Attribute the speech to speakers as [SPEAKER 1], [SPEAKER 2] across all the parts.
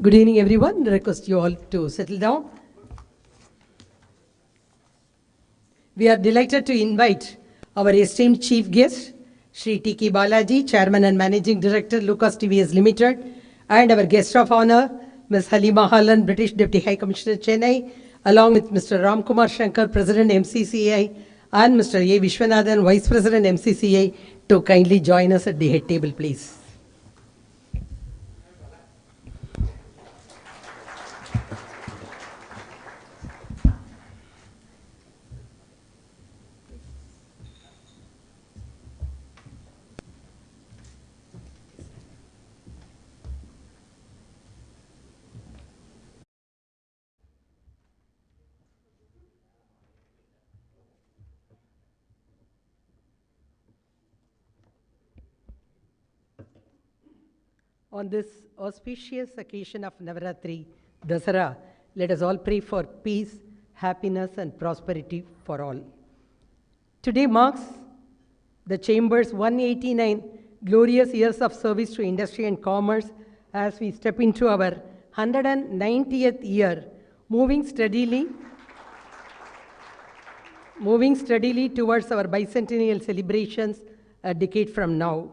[SPEAKER 1] Good evening, everyone. I request you all to settle down. We are delighted to invite our esteemed chief guest, Shri T.K. Balaji, Chairman and Managing Director, Lucas TVS Limited, and our guest of honor, Ms. Halima Halan, British Deputy High Commissioner, Chennai, along with Mr. Ram Kumar Shankar, President, MCCI, and Mr. A. Vishwanathan, Vice President, MCCI, to kindly join us at the head table, please. On this auspicious occasion of Navaratri, Dasara, let us all pray for peace, happiness, and prosperity for all. Today marks the Chamber's 189 glorious years of service to industry and commerce as we step into our 190th year, moving steadily towards our bicentennial celebrations a decade from now.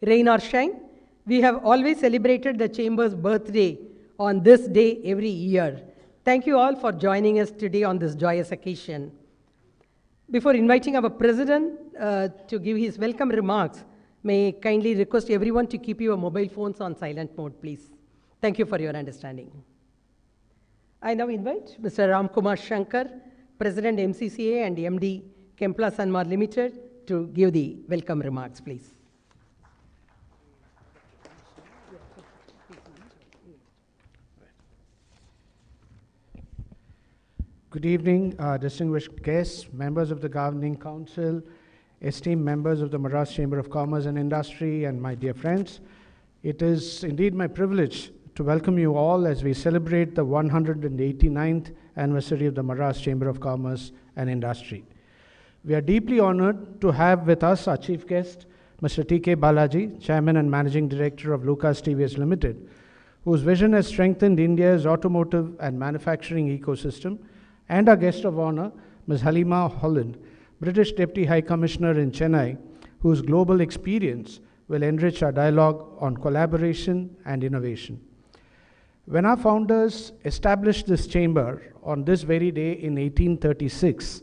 [SPEAKER 1] Rain or shine, we have always celebrated the Chamber's birthday on this day every year. Thank you all for joining us today on this joyous occasion. Before inviting our President to give his welcome remarks, may I kindly request everyone to keep your mobile phones on silent mode, please. Thank you for your understanding. I now invite Mr. Ram Kumar Shankar, President MCCA and MD Kempla Sanmar Limited, to give the welcome remarks, please.
[SPEAKER 2] Good evening, distinguished guests, members of the Governing Council, esteemed members of the Madras Chamber of Commerce and Industry, and my dear friends. It is indeed my privilege to welcome you all as we celebrate the 189th anniversary of the Madras Chamber of Commerce and Industry. We are deeply honored to have with us our chief guest, Mr. T.K. Balaji, Chairman and Managing Director of Lucas TVS Limited, whose vision has strengthened India's automotive and manufacturing ecosystem, and our guest of honor, Ms. Halima Holland, British Deputy High Commissioner in Chennai, whose global experience will enrich our dialogue on collaboration and innovation. When our founders established this chamber on this very day in 1836,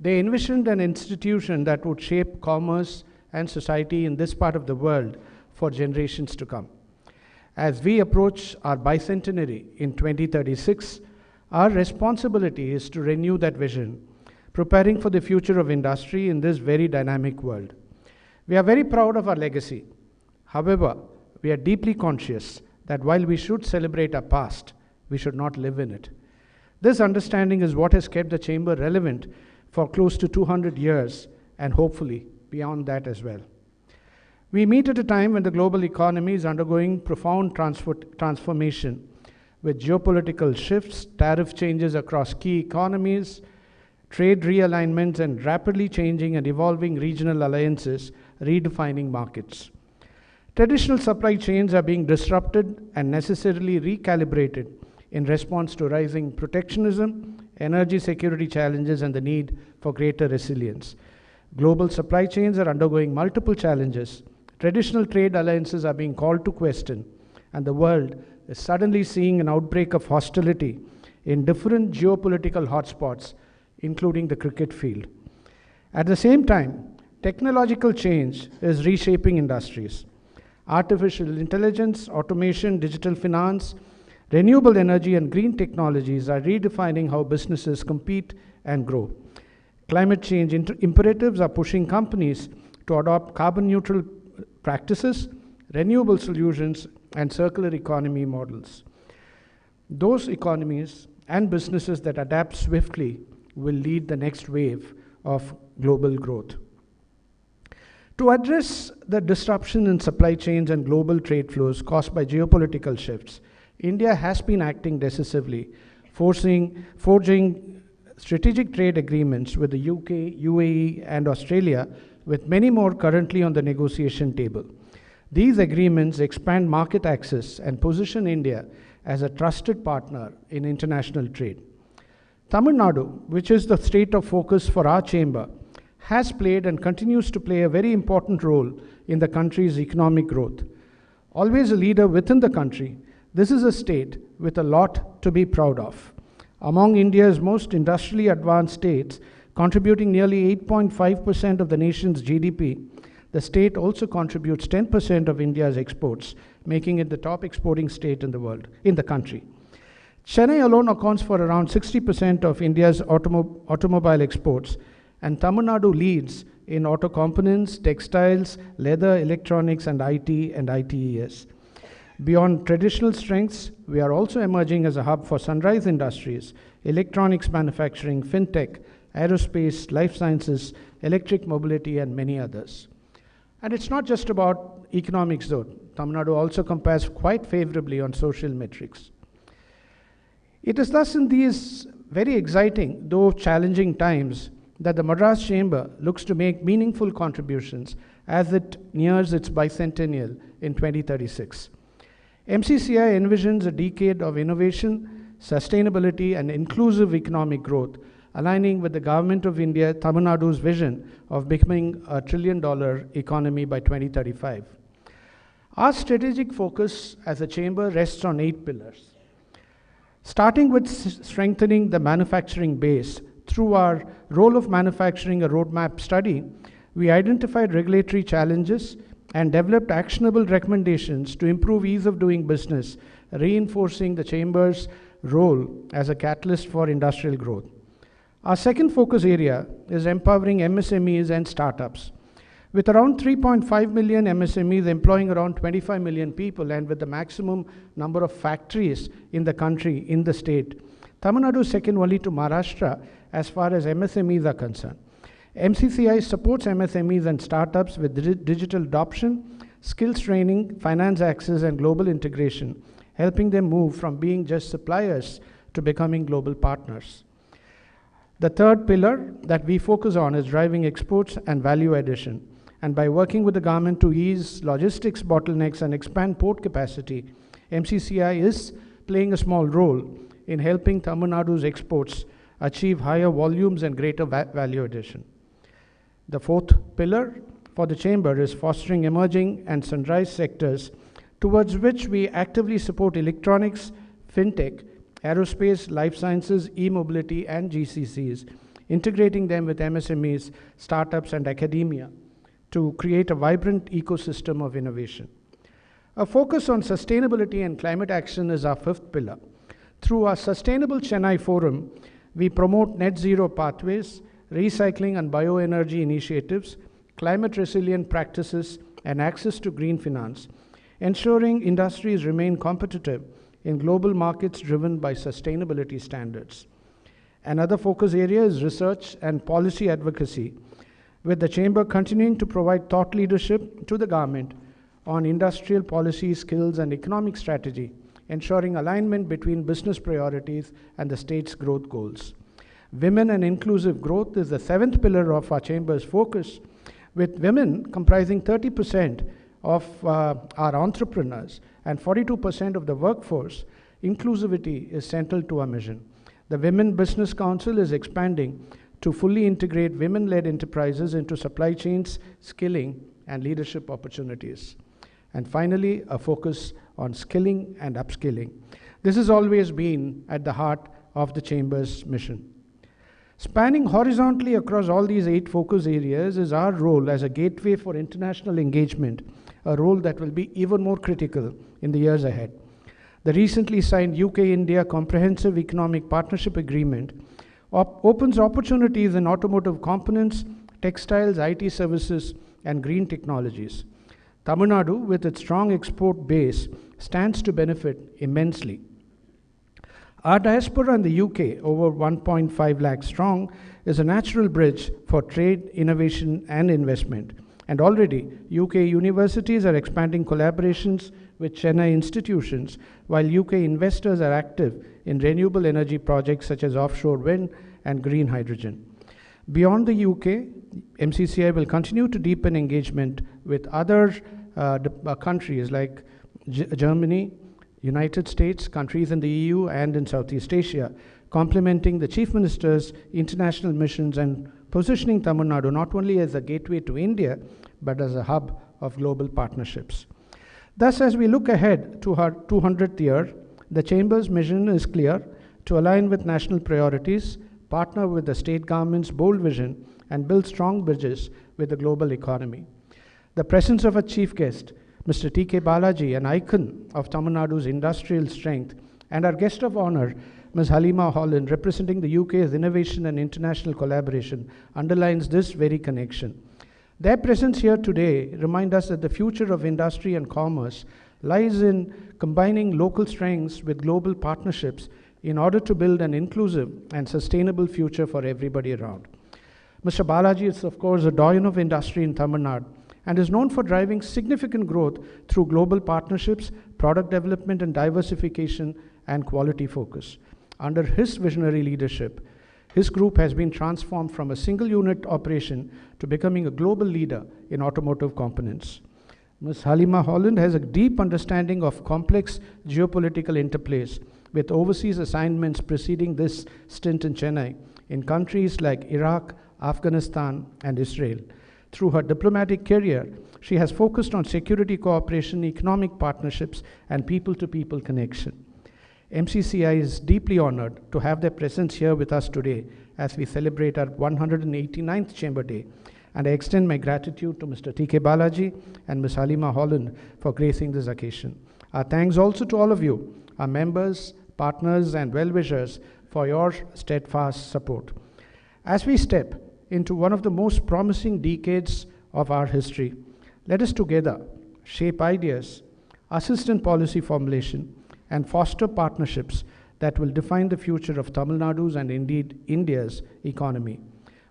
[SPEAKER 2] they envisioned an institution that would shape commerce and society in this part of the world for generations to come. As we approach our bicentenary in 2036, our responsibility is to renew that vision, preparing for the future of industry in this very dynamic world. We are very proud of our legacy. However, we are deeply conscious that while we should celebrate our past, we should not live in it. This understanding is what has kept the Chamber relevant for close to 200 years and hopefully beyond that as well. We meet at a time when the global economy is undergoing profound transformation, with geopolitical shifts, tariff changes across key economies, trade realignments, and rapidly changing and evolving regional alliances redefining markets. Traditional supply chains are being disrupted and necessarily recalibrated in response to rising protectionism, energy security challenges, and the need for greater resilience. Global supply chains are undergoing multiple challenges. Traditional trade alliances are being called to question, and the world is suddenly seeing an outbreak of hostility in different geopolitical hotspots, including the cricket field. At the same time, technological change is reshaping industries. Artificial intelligence, automation, digital finance, renewable energy, and green technologies are redefining how businesses compete and grow. Climate change imperatives are pushing companies to adopt carbon neutral practices, renewable solutions, and circular economy models. Those economies and businesses that adapt swiftly will lead the next wave of global growth. To address the disruption in supply chains and global trade flows caused by geopolitical shifts, India has been acting decisively, forging strategic trade agreements with the UK, UAE, and Australia, with many more currently on the negotiation table. These agreements expand market access and position India as a trusted partner in international trade. Tamil Nadu, which is the state of focus for our chamber, has played and continues to play a very important role in the country's economic growth. Always a leader within the country, this is a state with a lot to be proud of. Among India's most industrially advanced states, contributing nearly 8.5% of the nation's GDP, the state also contributes 10% of India's exports, making it the top exporting state in the world, in the country. Chennai alone accounts for around 60% of India's automobile exports, and Tamil Nadu leads in auto components, textiles, leather, electronics, and IT and ITES. Beyond traditional strengths, we are also emerging as a hub for sunrise industries, electronics manufacturing, fintech, aerospace, life sciences, electric mobility, and many others. And it's not just about economics though. Tamil Nadu also compares quite favorably on social metrics. It is thus in these very exciting, though challenging times, that the Madras Chamber looks to make meaningful contributions as it nears its bicentennial in 2036. MCCI envisions a decade of innovation, sustainability, and inclusive economic growth, aligning with the Government of India, Tamil Nadu's vision of becoming a $1 trillion economy by 2035. Our strategic focus as a chamber rests on 8 pillars. Starting with strengthening the manufacturing base, through our role of manufacturing a roadmap study, we identified regulatory challenges and developed actionable recommendations to improve ease of doing business, reinforcing the chamber's role as a catalyst for industrial growth. Our second focus area is empowering MSMEs and startups. With around 3.5 million MSMEs employing around 25 million people, and with the maximum number of factories in the country, in the state, Tamil Nadu is second only to Maharashtra as far as MSMEs are concerned. MCCI supports MSMEs and startups with digital adoption, skills training, finance access, and global integration, helping them move from being just suppliers to becoming global partners. The third pillar that we focus on is driving exports and value addition. And by working with the government to ease logistics bottlenecks and expand port capacity, MCCI is playing a small role in helping Tamil Nadu's exports achieve higher volumes and greater value addition. The fourth pillar for the chamber is fostering emerging and sunrise sectors, towards which we actively support electronics, fintech, aerospace, life sciences, e-mobility, and GCCs, integrating them with MSMEs, startups, and academia to create a vibrant ecosystem of innovation. A focus on sustainability and climate action is our fifth pillar. Through our Sustainable Chennai Forum, we promote net zero pathways, recycling and bioenergy initiatives, climate resilient practices, and access to green finance, ensuring industries remain competitive in global markets driven by sustainability standards. Another focus area is research and policy advocacy, with the Chamber continuing to provide thought leadership to the government on industrial policy, skills, and economic strategy, ensuring alignment between business priorities and the state's growth goals. Women and inclusive growth is the seventh pillar of our Chamber's focus, with women comprising 30% of our entrepreneurs and 42% of the workforce. Inclusivity is central to our mission. The Women Business Council is expanding to fully integrate women-led enterprises into supply chains, skilling, and leadership opportunities. And finally, a focus on skilling and upskilling. This has always been at the heart of the Chamber's mission. Spanning horizontally across all these 8 focus areas is our role as a gateway for international engagement, a role that will be even more critical in the years ahead. The recently signed UK-India Comprehensive Economic Partnership Agreement opens opportunities in automotive components, textiles, IT services, and green technologies. Tamil Nadu, with its strong export base, stands to benefit immensely. Our diaspora in the UK, over 1.5 lakh strong, is a natural bridge for trade, innovation, and investment. And already, UK universities are expanding collaborations with Chennai institutions, while UK investors are active in renewable energy projects such as offshore wind and green hydrogen. Beyond the UK, MCCI will continue to deepen engagement with other countries like Germany, United States, countries in the EU, and in Southeast Asia, complementing the Chief Minister's international missions and positioning Tamil Nadu not only as a gateway to India, but as a hub of global partnerships. Thus, as we look ahead to her 200th year, the Chamber's mission is clear: to align with national priorities, partner with the state government's bold vision, and build strong bridges with the global economy. The presence of a chief guest, Mr. T.K. Balaji, an icon of Tamil Nadu's industrial strength, and our guest of honor, Ms. Halima Holland, representing the UK's innovation and international collaboration, underlines this very connection. Their presence here today reminds us that the future of industry and commerce lies in combining local strengths with global partnerships in order to build an inclusive and sustainable future for everybody around. Mr. Balaji is, of course, a doyen of industry in Tamil Nadu and is known for driving significant growth through global partnerships, product development and diversification, and quality focus. Under his visionary leadership, his group has been transformed from a single unit operation to becoming a global leader in automotive components. Ms. Halima Holland has a deep understanding of complex geopolitical interplays, with overseas assignments preceding this stint in Chennai in countries like Iraq, Afghanistan, and Israel. Through her diplomatic career, she has focused on security cooperation, economic partnerships, and people-to-people connection. MCCI is deeply honored to have their presence here with us today as we celebrate our 189th Chamber Day, and I extend my gratitude to Mr. T.K. Balaji and Ms. Halima Holland for gracing this occasion. Our thanks also to all of you, our members, partners, and well-wishers, for your steadfast support. As we step into one of the most promising decades of our history, let us together shape ideas, assist in policy formulation, and foster partnerships that will define the future of Tamil Nadu's and indeed India's economy.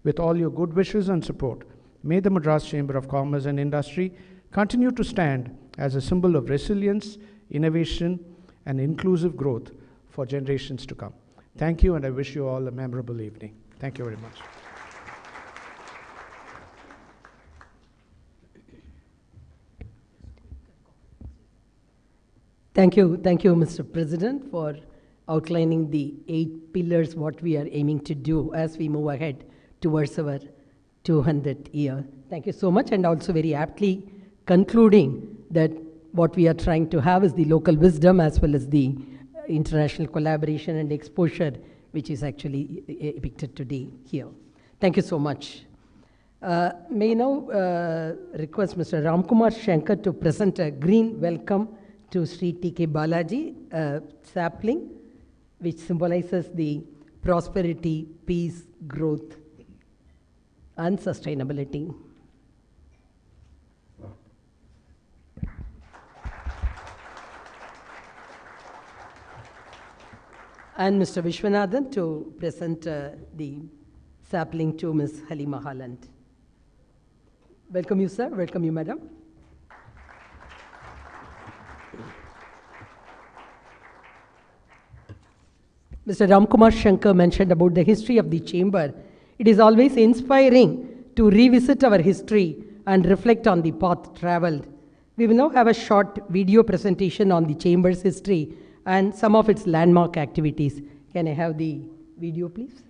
[SPEAKER 2] With all your good wishes and support, may the Madras Chamber of Commerce and Industry continue to stand as a symbol of resilience, innovation, and inclusive growth for generations to come. Thank you, and I wish you all a memorable evening. Thank you very much.
[SPEAKER 1] Thank you, Mr. President, for outlining the 8 pillars, what we are aiming to do as we move ahead towards our 200th year. Thank you so much, and also very aptly concluding that what we are trying to have is the local wisdom as well as the international collaboration and exposure, which is actually depicted today here. Thank you so much. May I now request Mr. Ramkumar Shankar to present a green welcome to Sri T.K. Balaji, a sapling which symbolizes the prosperity, peace, growth, and sustainability. And Mr. Vishwanathan to present the sapling to Ms. Halima Holland. Welcome you, sir. Welcome you, madam. Mr. Ramkumar Shankar mentioned about the history of the chamber. It is always inspiring to revisit our history and reflect on the path traveled. We will now have a short video presentation on the chamber's history and some of its landmark activities. Can I have the video, please?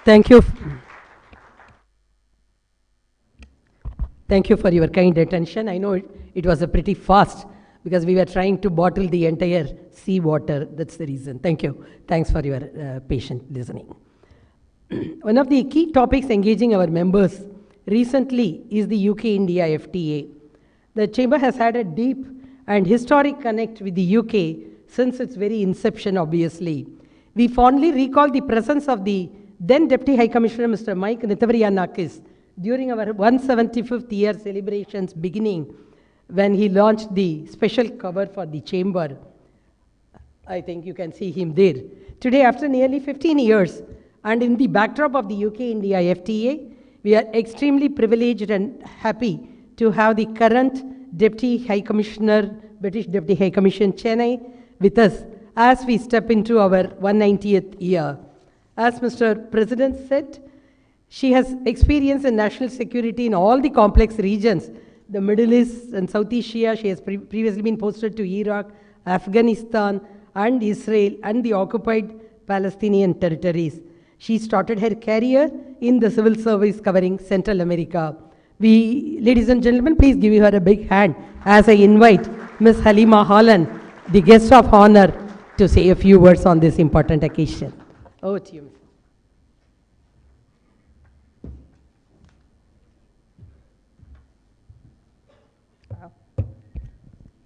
[SPEAKER 1] Thank you. Thank you for your kind attention. I know it was a pretty fast because we were trying to bottle the entire sea water. That's the reason. Thank you. Thanks for your patient listening. One of the key topics engaging our members recently is the UK-India FTA. The Chamber has had a deep and historic connect with the UK since its very inception, obviously. We fondly recall the presence of the then Deputy High Commissioner, Mr. Mike Nithavarianakis, during our 175th year celebrations beginning when he launched the special cover for the Chamber. I think you can see him there. Today, after nearly 15 years, and in the backdrop of the UK-India FTA, we are extremely privileged and happy to have the current Deputy High Commissioner, British Deputy High Commission Chennai, with us as we step into our 190th year. As Mr. President said, she has experience in national security in all the complex regions, the Middle East and South Asia. She has previously been posted to Iraq, Afghanistan, and Israel, and the occupied Palestinian territories. She started her career in the civil service covering Central America. Ladies and gentlemen, please give her a big hand as I invite Ms. Halima Holland, the guest of honor, to say a few words on this important occasion. Over to you.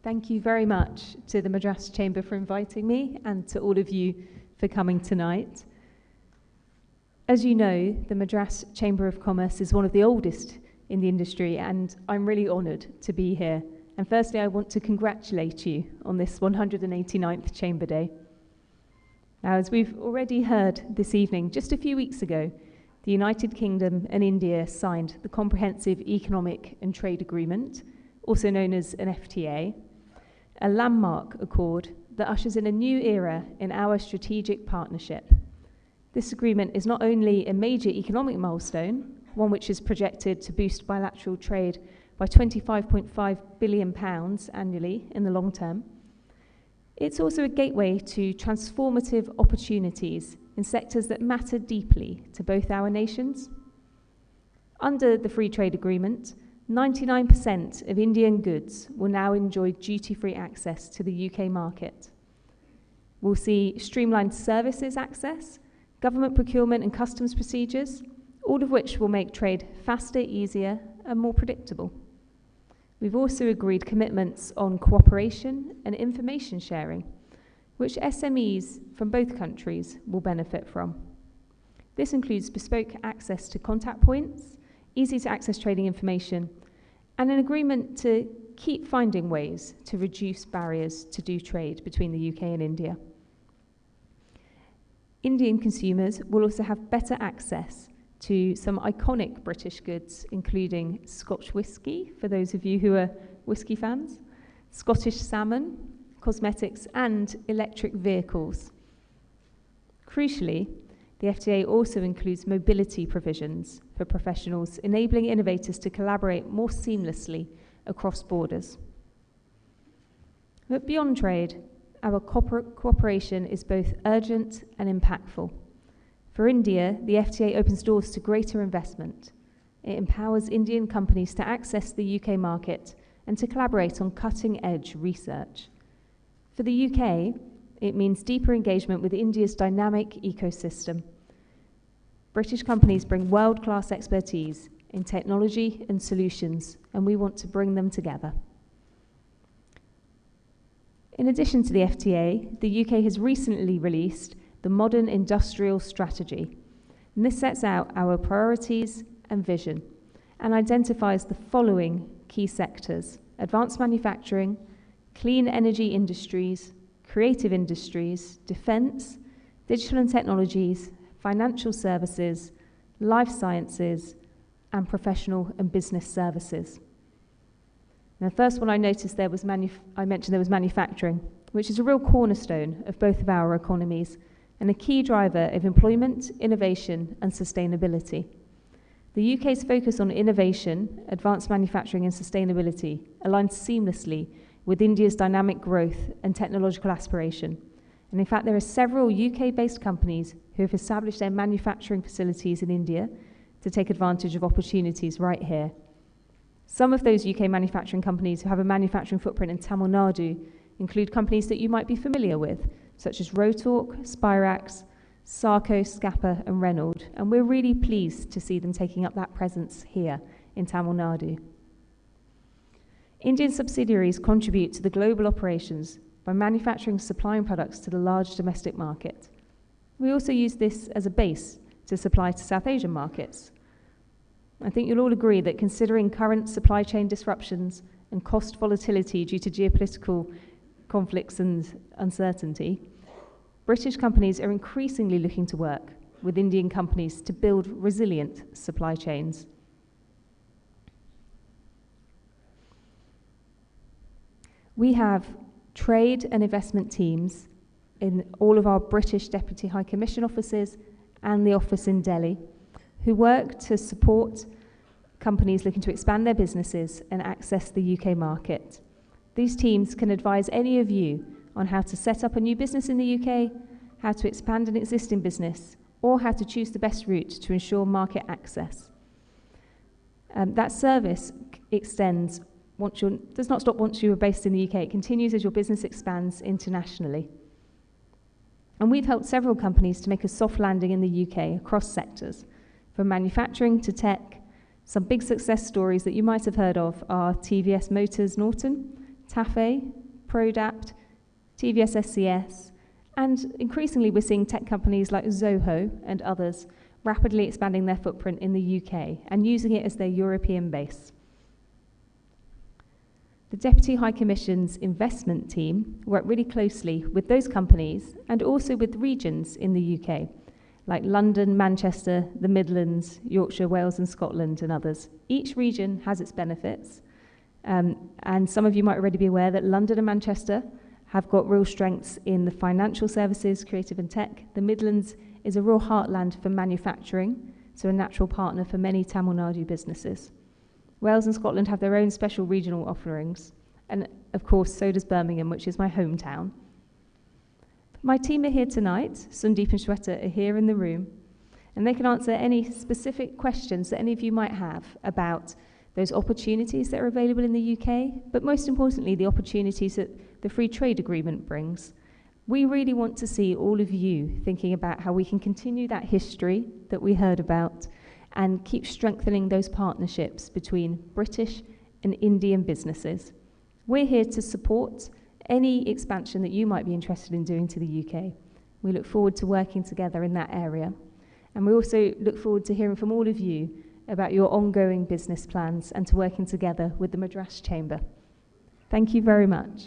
[SPEAKER 3] Thank you very much to the Madras Chamber for inviting me and to all of you for coming tonight. As you know, the Madras Chamber of Commerce is one of the oldest in the industry, and I'm really honoured to be here. And firstly, I want to congratulate you on this 189th Chamber Day. Now, as we've already heard this evening, just a few weeks ago, the United Kingdom and India signed the Comprehensive Economic and Trade Agreement, also known as an FTA, a landmark accord that ushers in a new era in our strategic partnership. This agreement is not only a major economic milestone, one which is projected to boost bilateral trade by £25.5 billion annually in the long term, it's also a gateway to transformative opportunities in sectors that matter deeply to both our nations. Under the Free Trade Agreement, 99% of Indian goods will now enjoy duty-free access to the UK market. We'll see streamlined services access, government procurement and customs procedures, all of which will make trade faster, easier, and more predictable. We've also agreed commitments on cooperation and information sharing, which SMEs from both countries will benefit from. This includes bespoke access to contact points, easy-to-access trading information, and an agreement to keep finding ways to reduce barriers to do trade between the UK and India. Indian consumers will also have better access to some iconic British goods, including Scotch whisky, for those of you who are whisky fans, Scottish salmon, cosmetics, and electric vehicles. Crucially, the FTA also includes mobility provisions for professionals, enabling innovators to collaborate more seamlessly across borders. But beyond trade, our cooperation is both urgent and impactful. For India, the FTA opens doors to greater investment. It empowers Indian companies to access the UK market and to collaborate on cutting-edge research. For the UK, it means deeper engagement with India's dynamic ecosystem. British companies bring world-class expertise in technology and solutions, and we want to bring them together. In addition to the FTA, the UK has recently released the Modern Industrial Strategy, and this sets out our priorities and vision and identifies the following key sectors: advanced manufacturing, clean energy industries, creative industries, defence, digital and technologies, financial services, life sciences, and professional and business services. Now, the first one I noticed there was I mentioned there was manufacturing, which is a real cornerstone of both of our economies and a key driver of employment, innovation, and sustainability. The UK's focus on innovation, advanced manufacturing, and sustainability aligns seamlessly with India's dynamic growth and technological aspiration, And in fact, there are several UK-based companies who have established their manufacturing facilities in India to take advantage of opportunities right here. Some of those UK manufacturing companies who have a manufacturing footprint in Tamil Nadu include companies that you might be familiar with, such as Rotork, Spirax, Sarco, Scapa and Renault, and we're really pleased to see them taking up that presence here in Tamil Nadu. Indian subsidiaries contribute to the global operations by manufacturing, supplying products to the large domestic market. We also use this as a base to supply to South Asian markets. I think you'll all agree that considering current supply chain disruptions and cost volatility due to geopolitical conflicts and uncertainty, British companies are increasingly looking to work with Indian companies to build resilient supply chains. We have trade and investment teams in all of our British Deputy High Commission offices and the office in Delhi, who work to support companies looking to expand their businesses and access the UK market. These teams can advise any of you on how to set up a new business in the UK, how to expand an existing business, or how to choose the best route to ensure market access. That service extends does not stop once you are based in the UK. It continues as your business expands internationally. And we've helped several companies to make a soft landing in the UK across sectors, from manufacturing to tech. Some big success stories that you might have heard of are TVS Motors Norton, TAFE, Prodapt, TVS SCS, and increasingly we're seeing tech companies like Zoho and others rapidly expanding their footprint in the UK and using it as their European base. The Deputy High Commission's investment team work really closely with those companies and also with regions in the UK, like London, Manchester, the Midlands, Yorkshire, Wales and Scotland and others. Each region has its benefits, and some of you might already be aware that London and Manchester have got real strengths in the financial services, creative and tech. The Midlands is a real heartland for manufacturing, so a natural partner for many Tamil Nadu businesses. Wales and Scotland have their own special regional offerings, and of course so does Birmingham, which is my hometown. My team are here tonight. Sundeep and Shweta are here in the room, and they can answer any specific questions that any of you might have about those opportunities that are available in the UK, but most importantly, the opportunities that the free trade agreement brings. We really want to see all of you thinking about how we can continue that history that we heard about and keep strengthening those partnerships between British and Indian businesses. We're here to support any expansion that you might be interested in doing to the UK. We look forward to working together in that area. And we also look forward to hearing from all of you about your ongoing business plans and to working together with the Madras Chamber. Thank you very much.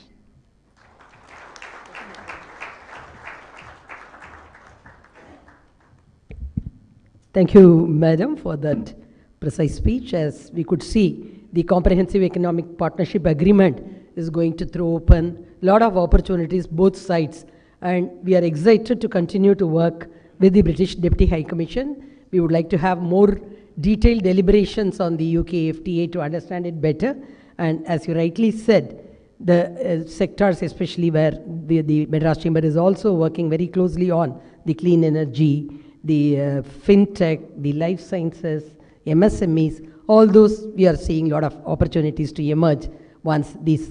[SPEAKER 1] Thank you, Madam, for that precise speech. As we could see, the Comprehensive Economic Partnership Agreement is going to throw open a lot of opportunities, both sides, and we are excited to continue to work with the British Deputy High Commission. We would like to have more detailed deliberations on the UK FTA to understand it better, and as you rightly said, the sectors, especially where the Madras Chamber is also working very closely on the clean energy, the fintech, the life sciences, MSMEs, all those we are seeing a lot of opportunities to emerge once these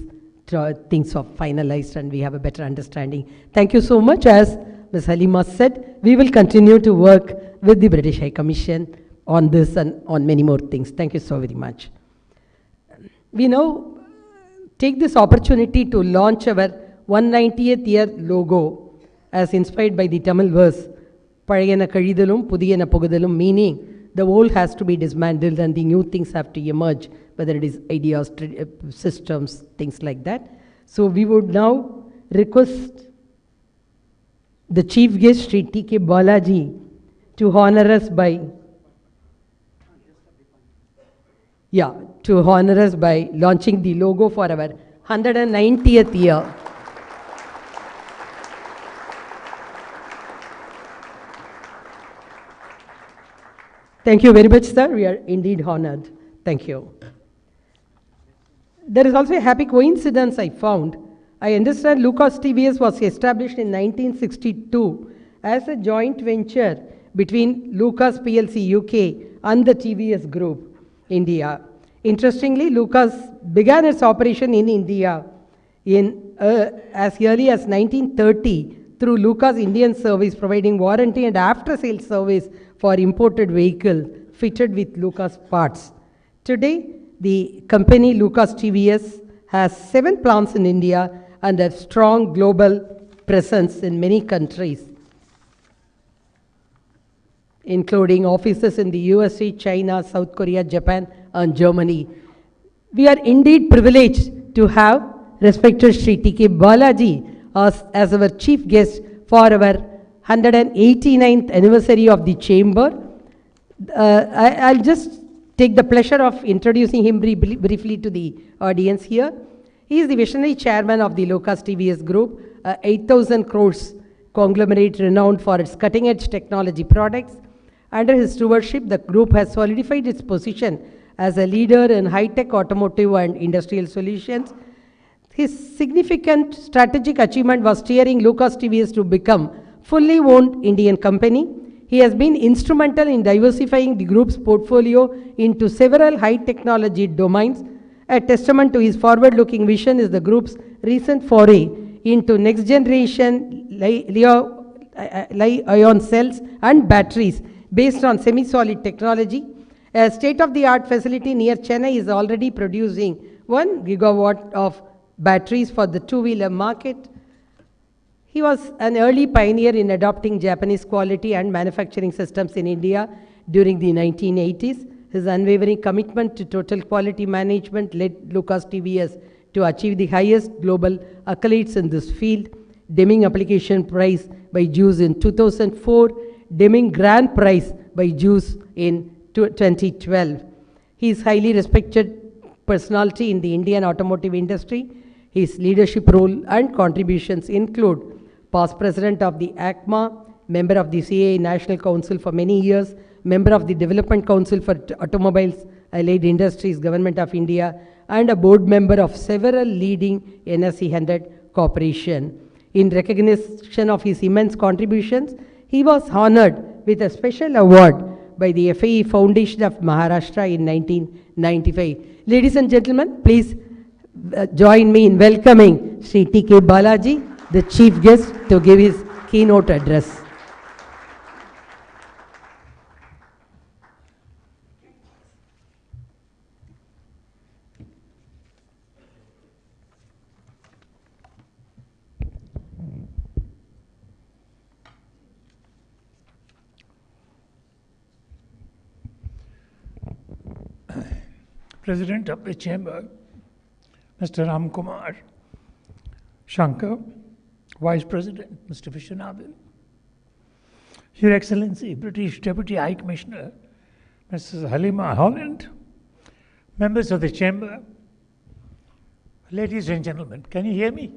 [SPEAKER 1] things are finalized and we have a better understanding. Thank you so much. As Ms. Halima said, we will continue to work with the British High Commission on this and on many more things. Thank you so very much. We now take this opportunity to launch our 190th year logo as inspired by the Tamil verse, Pazhayana Kazhidalum, Pudiyana Pogudalum, meaning the old has to be dismantled and the new things have to emerge, whether it is ideas, systems, things like that. So we would now request the Chief Guest, Sri T.K. Balaji, to honor us by launching the logo for our 190th year. Thank you very much, sir. We are indeed honored. Thank you. There is also a happy coincidence I found. I understand Lucas TVS was established in 1962 as a joint venture between Lucas PLC UK and the TVS Group, India. Interestingly, Lucas began its operation in India as early as 1930 through Lucas Indian Service, providing warranty and after-sales service for imported vehicles fitted with Lucas parts. Today, the company Lucas TVS has 7 plants in India and a strong global presence in many countries, including offices in the USA, China, South Korea, Japan, and Germany. We are indeed privileged to have respected Sri T.K. Balaji as our chief guest for our 189th anniversary of the Chamber. I'll just take the pleasure of introducing him briefly to the audience here. He is the visionary chairman of the Lucas TVS Group, 8,000 crores conglomerate renowned for its cutting-edge technology products. Under his stewardship, the group has solidified its position as a leader in high-tech automotive and industrial solutions. His significant strategic achievement was steering Lucas TVS to become fully owned Indian company. He has been instrumental in diversifying the group's portfolio into several high-technology domains. A testament to his forward-looking vision is the group's recent foray into next-generation lithium-ion cells and batteries based on semi-solid technology. A state-of-the-art facility near Chennai is already producing 1 gigawatt of batteries for the two-wheeler market. He was an early pioneer in adopting Japanese quality and manufacturing systems in India during the 1980s. His unwavering commitment to total quality management led Lucas TVS to achieve the highest global accolades in this field: Deming Application Prize by Juice in 2004, Deming Grand Prize by Juice in 2012. He is highly respected personality in the Indian automotive industry. His leadership role and contributions include past president of the ACMA, member of the CAA National Council for many years, member of the Development Council for Automobiles, Allied Industries, Government of India, and a board member of several leading NSE 100 corporation. In recognition of his immense contributions, he was honored with a special award by the FAE Foundation of Maharashtra in 1995. Ladies and gentlemen, please join me in welcoming Sri T.K. Balaji, the chief guest, to give his keynote address.
[SPEAKER 4] President of the Chamber, Mr. Ramkumar Shankar, Vice President, Mr. Vishwanathan, Your Excellency, British Deputy High Commissioner, Mrs. Halima Holland, members of the Chamber, ladies and gentlemen, can you hear me?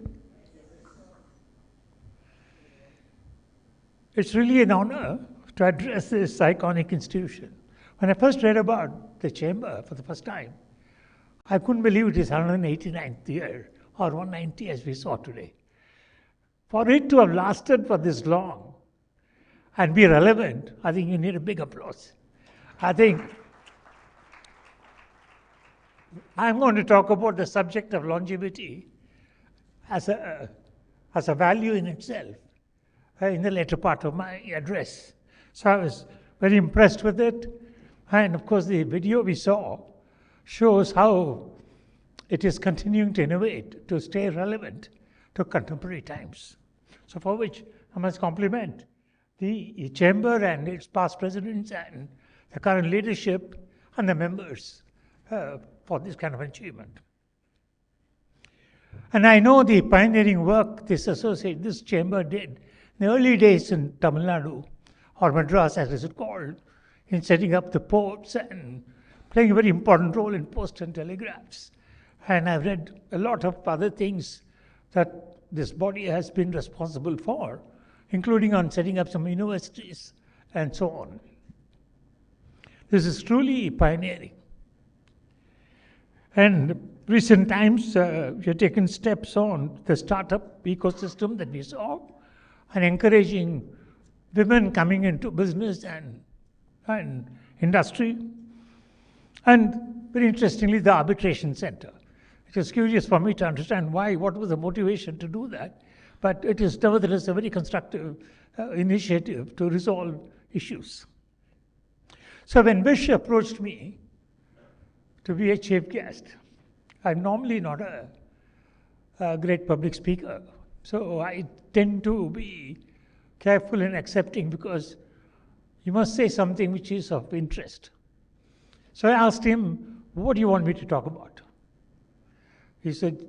[SPEAKER 4] It's really an honor to address this iconic institution. When I first read about the Chamber for the first time, I couldn't believe it is 189th year, or 190 as we saw today. For it to have lasted for this long and be relevant, I think you need a big applause. I think I'm going to talk about the subject of longevity as a value in itself in the later part of my address. So I was very impressed with it. And of course, the video we saw shows how it is continuing to innovate, to stay relevant to contemporary times. So for which I must compliment the Chamber and its past presidents and the current leadership and the members for this kind of achievement. And I know the pioneering work this Chamber did in the early days in Tamil Nadu, or Madras as it is called, in setting up the ports and playing a very important role in post and telegraphs. And I've read a lot of other things that this body has been responsible for, including on setting up some universities and so on. This is truly pioneering. And recent times, we have taken steps on the startup ecosystem that we saw and encouraging women coming into business and industry. And very interestingly, the arbitration center. It was curious for me to understand what was the motivation to do that. But it is nevertheless a very constructive initiative to resolve issues. So when Vish approached me to be a chief guest, I'm normally not a great public speaker. So I tend to be careful in accepting because you must say something which is of interest. So I asked him, what do you want me to talk about? He said,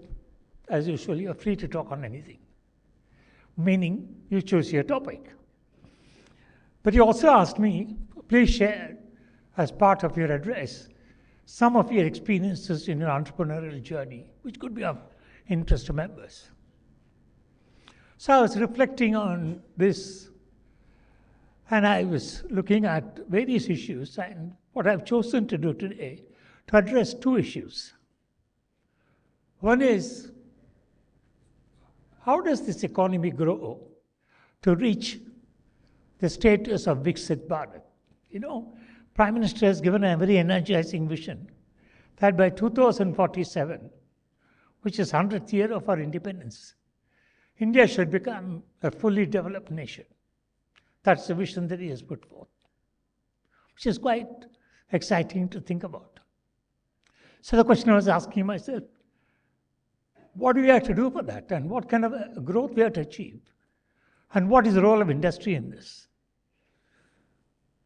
[SPEAKER 4] as usual, you're free to talk on anything. Meaning, you choose your topic. But he also asked me, please share, as part of your address, some of your experiences in your entrepreneurial journey, which could be of interest to members. So I was reflecting on this, and I was looking at various issues, and what I've chosen to do today, to address two issues. One is, how does this economy grow to reach the status of Viksit Bharat? You know, Prime Minister has given a very energizing vision that by 2047, which is 100th year of our independence, India should become a fully developed nation. That's the vision that he has put forth, which is quite exciting to think about. So the question I was asking myself, what do we have to do for that? And what kind of growth we have to achieve? And what is the role of industry in this?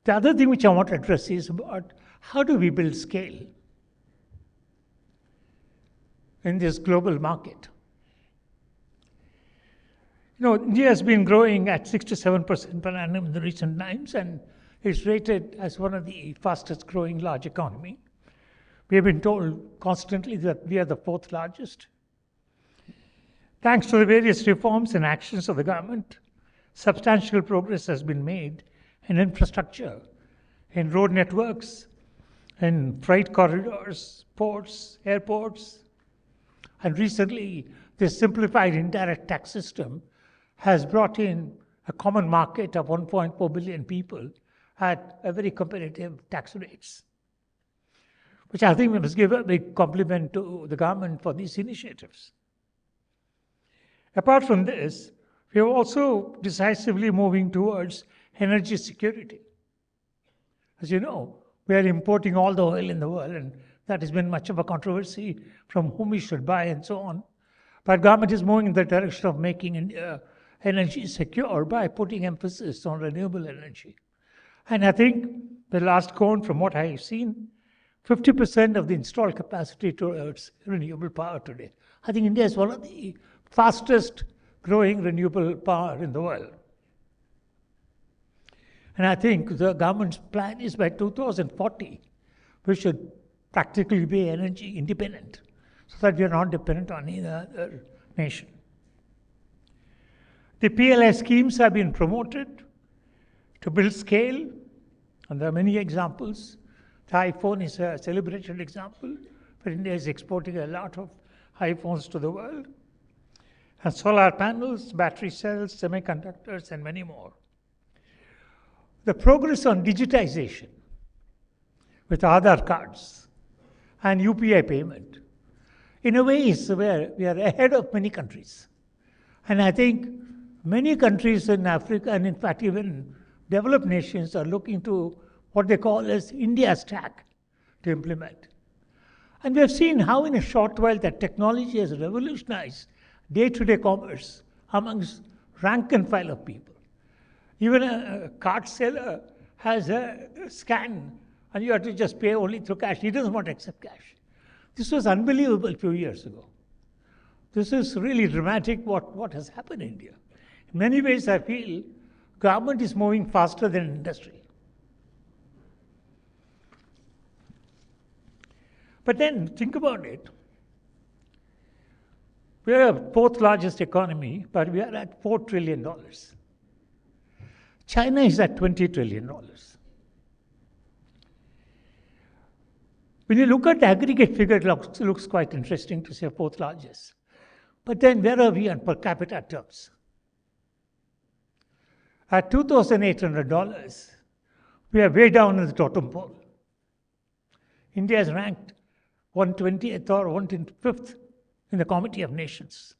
[SPEAKER 4] The other thing which I want to address is about how do we build scale in this global market? You know, India has been growing at 6 to 7% per annum in the recent times, and it's rated as one of the fastest growing large economy. We have been told constantly that we are the fourth largest. Thanks to the various reforms and actions of the government, substantial progress has been made in infrastructure, in road networks, in freight corridors, ports, airports. And recently, this simplified indirect tax system has brought in a common market of 1.4 billion people at a very competitive tax rates, which I think we must give a big compliment to the government for these initiatives. Apart from this, we are also decisively moving towards energy security. As you know, we are importing all the oil in the world, and that has been much of a controversy from whom we should buy and so on. But government is moving in the direction of making India energy secure by putting emphasis on renewable energy. And I think the last count, from what I have seen, 50% of the installed capacity towards renewable power today. I think India is one of the fastest growing renewable power in the world. And I think the government's plan is by 2040, we should practically be energy independent so that we are not dependent on any other nation. The PLI schemes have been promoted to build scale, and there are many examples. The iPhone is a celebrated example, where India is exporting a lot of iPhones to the world. And solar panels, battery cells, semiconductors, and many more. The progress on digitization with Aadhaar cards and UPI payment, in a way, is where we are ahead of many countries. And I think many countries in Africa, and in fact even developed nations, are looking to what they call as India Stack to implement. And we have seen how in a short while that technology has revolutionized day-to-day commerce amongst rank and file of people. Even a cart seller has a scan, and you have to just pay only through cash. He doesn't want to accept cash. This was unbelievable a few years ago. This is really dramatic what has happened in India. In many ways, I feel government is moving faster than industry. But then think about it. We are the fourth largest economy, but we are at $4 trillion. China is at $20 trillion. When you look at the aggregate figure, it looks quite interesting to say fourth largest. But then where are we on per capita terms? At $2,800, we are way down in the totem pole. India is ranked 120th or 125th in the Committee of Nations.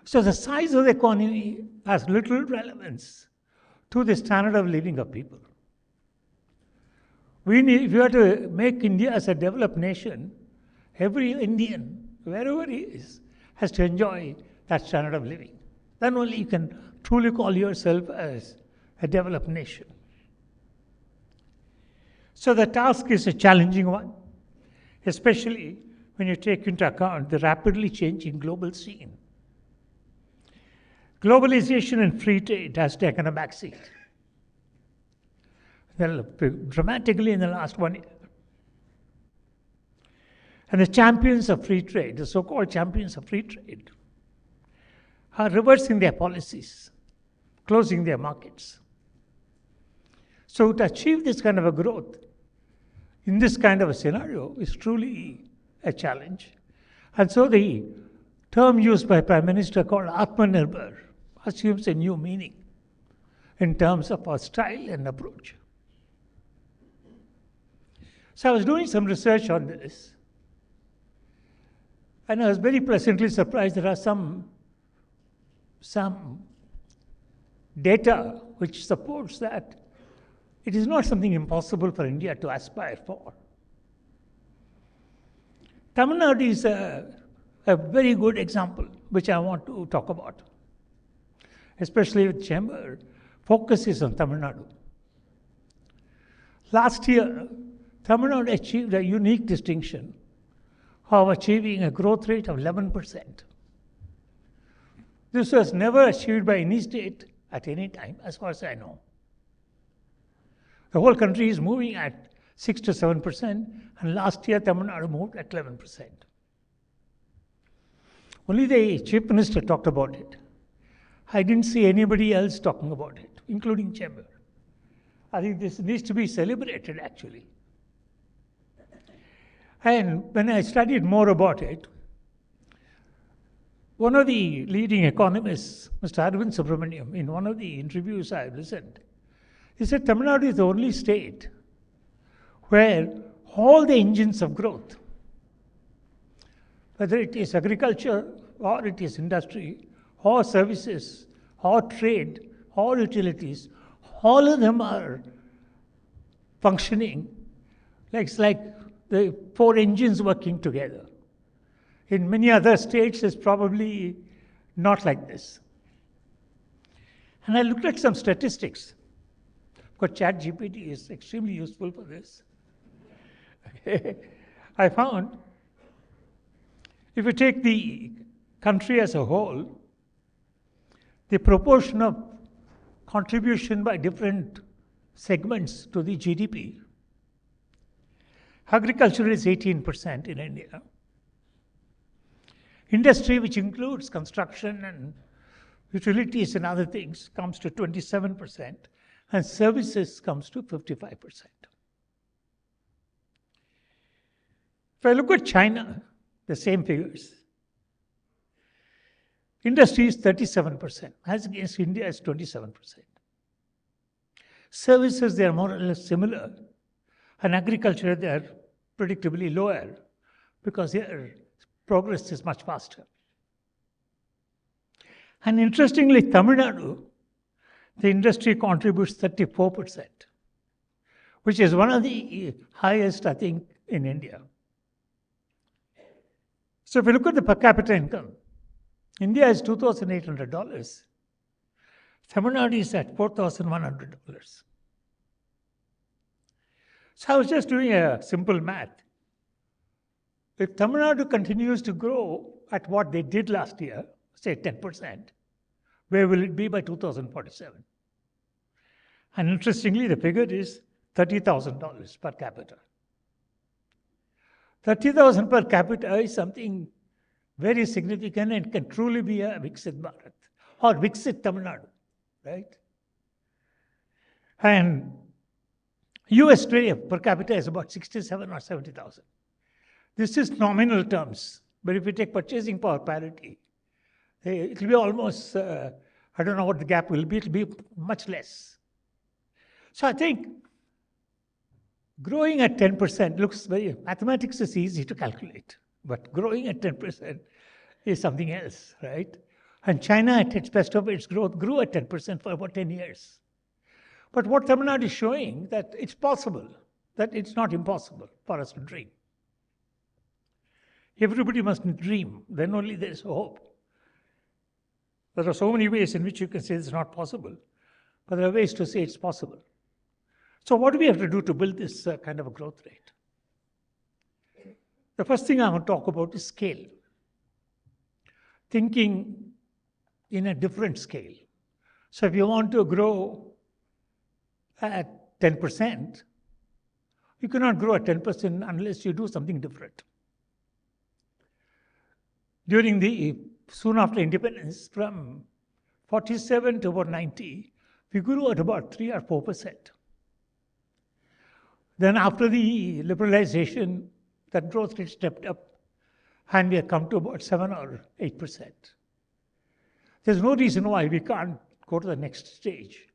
[SPEAKER 4] So the size of the economy has little relevance to the standard of living of people. If you are to make India as a developed nation, every Indian, wherever he is, has to enjoy that standard of living. Then only you can truly call yourself as a developed nation. So the task is a challenging one, especially when you take into account the rapidly changing global scene. Globalization and free trade has taken a backseat. Dramatically in the last 1 year. And the champions of free trade, the so-called champions of free trade, are reversing their policies, closing their markets. So to achieve this kind of a growth in this kind of a scenario is truly a challenge. And so the term used by Prime Minister called Atmanirbhar assumes a new meaning in terms of our style and approach. So I was doing some research on this, and I was very pleasantly surprised. There are some data which supports that it is not something impossible for India to aspire for. Tamil Nadu is a very good example which I want to talk about, especially with Chamber. Focus is on Tamil Nadu. Last year, Tamil Nadu achieved a unique distinction of achieving a growth rate of 11%. This was never achieved by any state at any time, as far as I know. The whole country is moving at 6 to 7%, and last year Tamil Nadu moved at 11%. Only the Chief Minister talked about it. I didn't see anybody else talking about it, including Chamber. I think this needs to be celebrated, actually. And when I studied more about it, one of the leading economists, Mr. Arvind Subramaniam, in one of the interviews I listened, he said Tamil Nadu is the only state where all the engines of growth, whether it is agriculture or it is industry or services or trade or utilities, all of them are functioning like the four engines working together. In many other states, it's probably not like this. And I looked at some statistics, because ChatGPT is extremely useful for this. Okay. I found if you take the country as a whole, the proportion of contribution by different segments to the GDP, agriculture is 18% in India. Industry, which includes construction and utilities and other things, comes to 27%, and services comes to 55%. If I look at China, the same figures. Industry is 37%, as against India is 27%. Services, they are more or less similar, and agriculture, they are predictably lower, because their progress is much faster. And interestingly, Tamil Nadu, the industry contributes 34%, which is one of the highest, I think, in India. So if you look at the per capita income, India is $2,800. Tamil Nadu is at $4,100. So I was just doing a simple math. If Tamil Nadu continues to grow at what they did last year, say 10%, where will it be by 2047? And interestingly, the figure is $30,000 per capita. 30,000 per capita is something very significant and can truly be a Viksit Bharat or Viksit Tamil Nadu, right? And US today per capita is about 67 or 70,000. This is nominal terms, but if you take purchasing power parity, it will be almost, I don't know what the gap will be, it will be much less. So I think growing at 10% looks very, mathematics is easy to calculate, but growing at 10% is something else, right? And China at its best of its growth grew at 10% for about 10 years. But what Tamil Nadu is showing that it's possible, that it's not impossible for us to dream. Everybody must dream, then only there is hope. There are so many ways in which you can say it's not possible, but there are ways to say it's possible. So what do we have to do to build this kind of a growth rate? The first thing I want to talk about is scale. Thinking in a different scale. So if you want to grow at 10%, you cannot grow at 10% unless you do something different. Soon after independence, from 47 to about 90, we grew at about 3 or 4%. Then after the liberalization, that growth rate stepped up, and we have come to about 7 or 8%. There's no reason why we can't go to the next stage,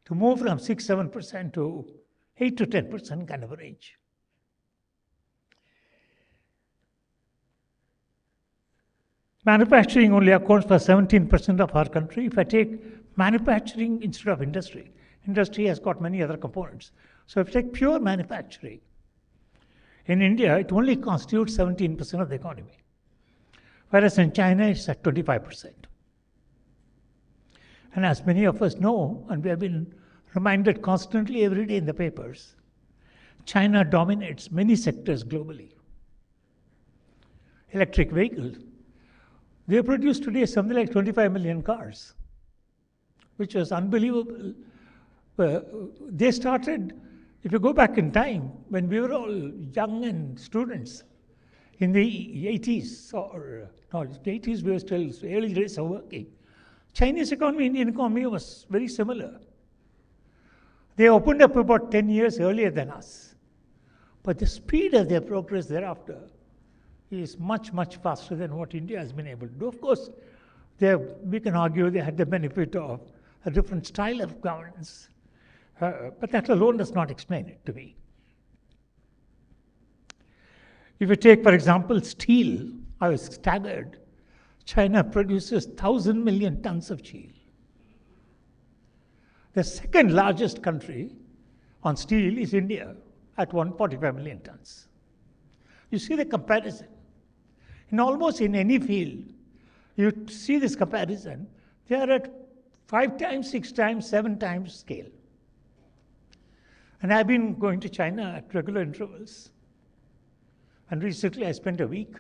[SPEAKER 4] to move from 6-7% to 8 to 10% kind of a range. Manufacturing only accounts for 17% of our country. If I take manufacturing instead of industry, industry has got many other components. So if I take pure manufacturing, in India, it only constitutes 17% of the economy, whereas in China, it's at 25%. And as many of us know, and we have been reminded constantly every day in the papers, China dominates many sectors globally. Electric vehicles, they produce today something like 25 million cars, which was unbelievable. They started, if you go back in time, when we were all young and students, in the 80s, or no, the 80s we were still early days of working. Chinese economy, Indian economy was very similar. They opened up about 10 years earlier than us. But the speed of their progress thereafter is much, much faster than what India has been able to do. Of course, we can argue they had the benefit of a different style of governance. But that alone does not explain it to me. If you take, for example, steel, I was staggered. China produces 1,000 million tons of steel. The second largest country on steel is India at 145 million tons. You see the comparison. Almost in any field, you see this comparison, they are at 5 times, 6 times, 7 times scale. And I've been going to China at regular intervals. And recently I spent a week.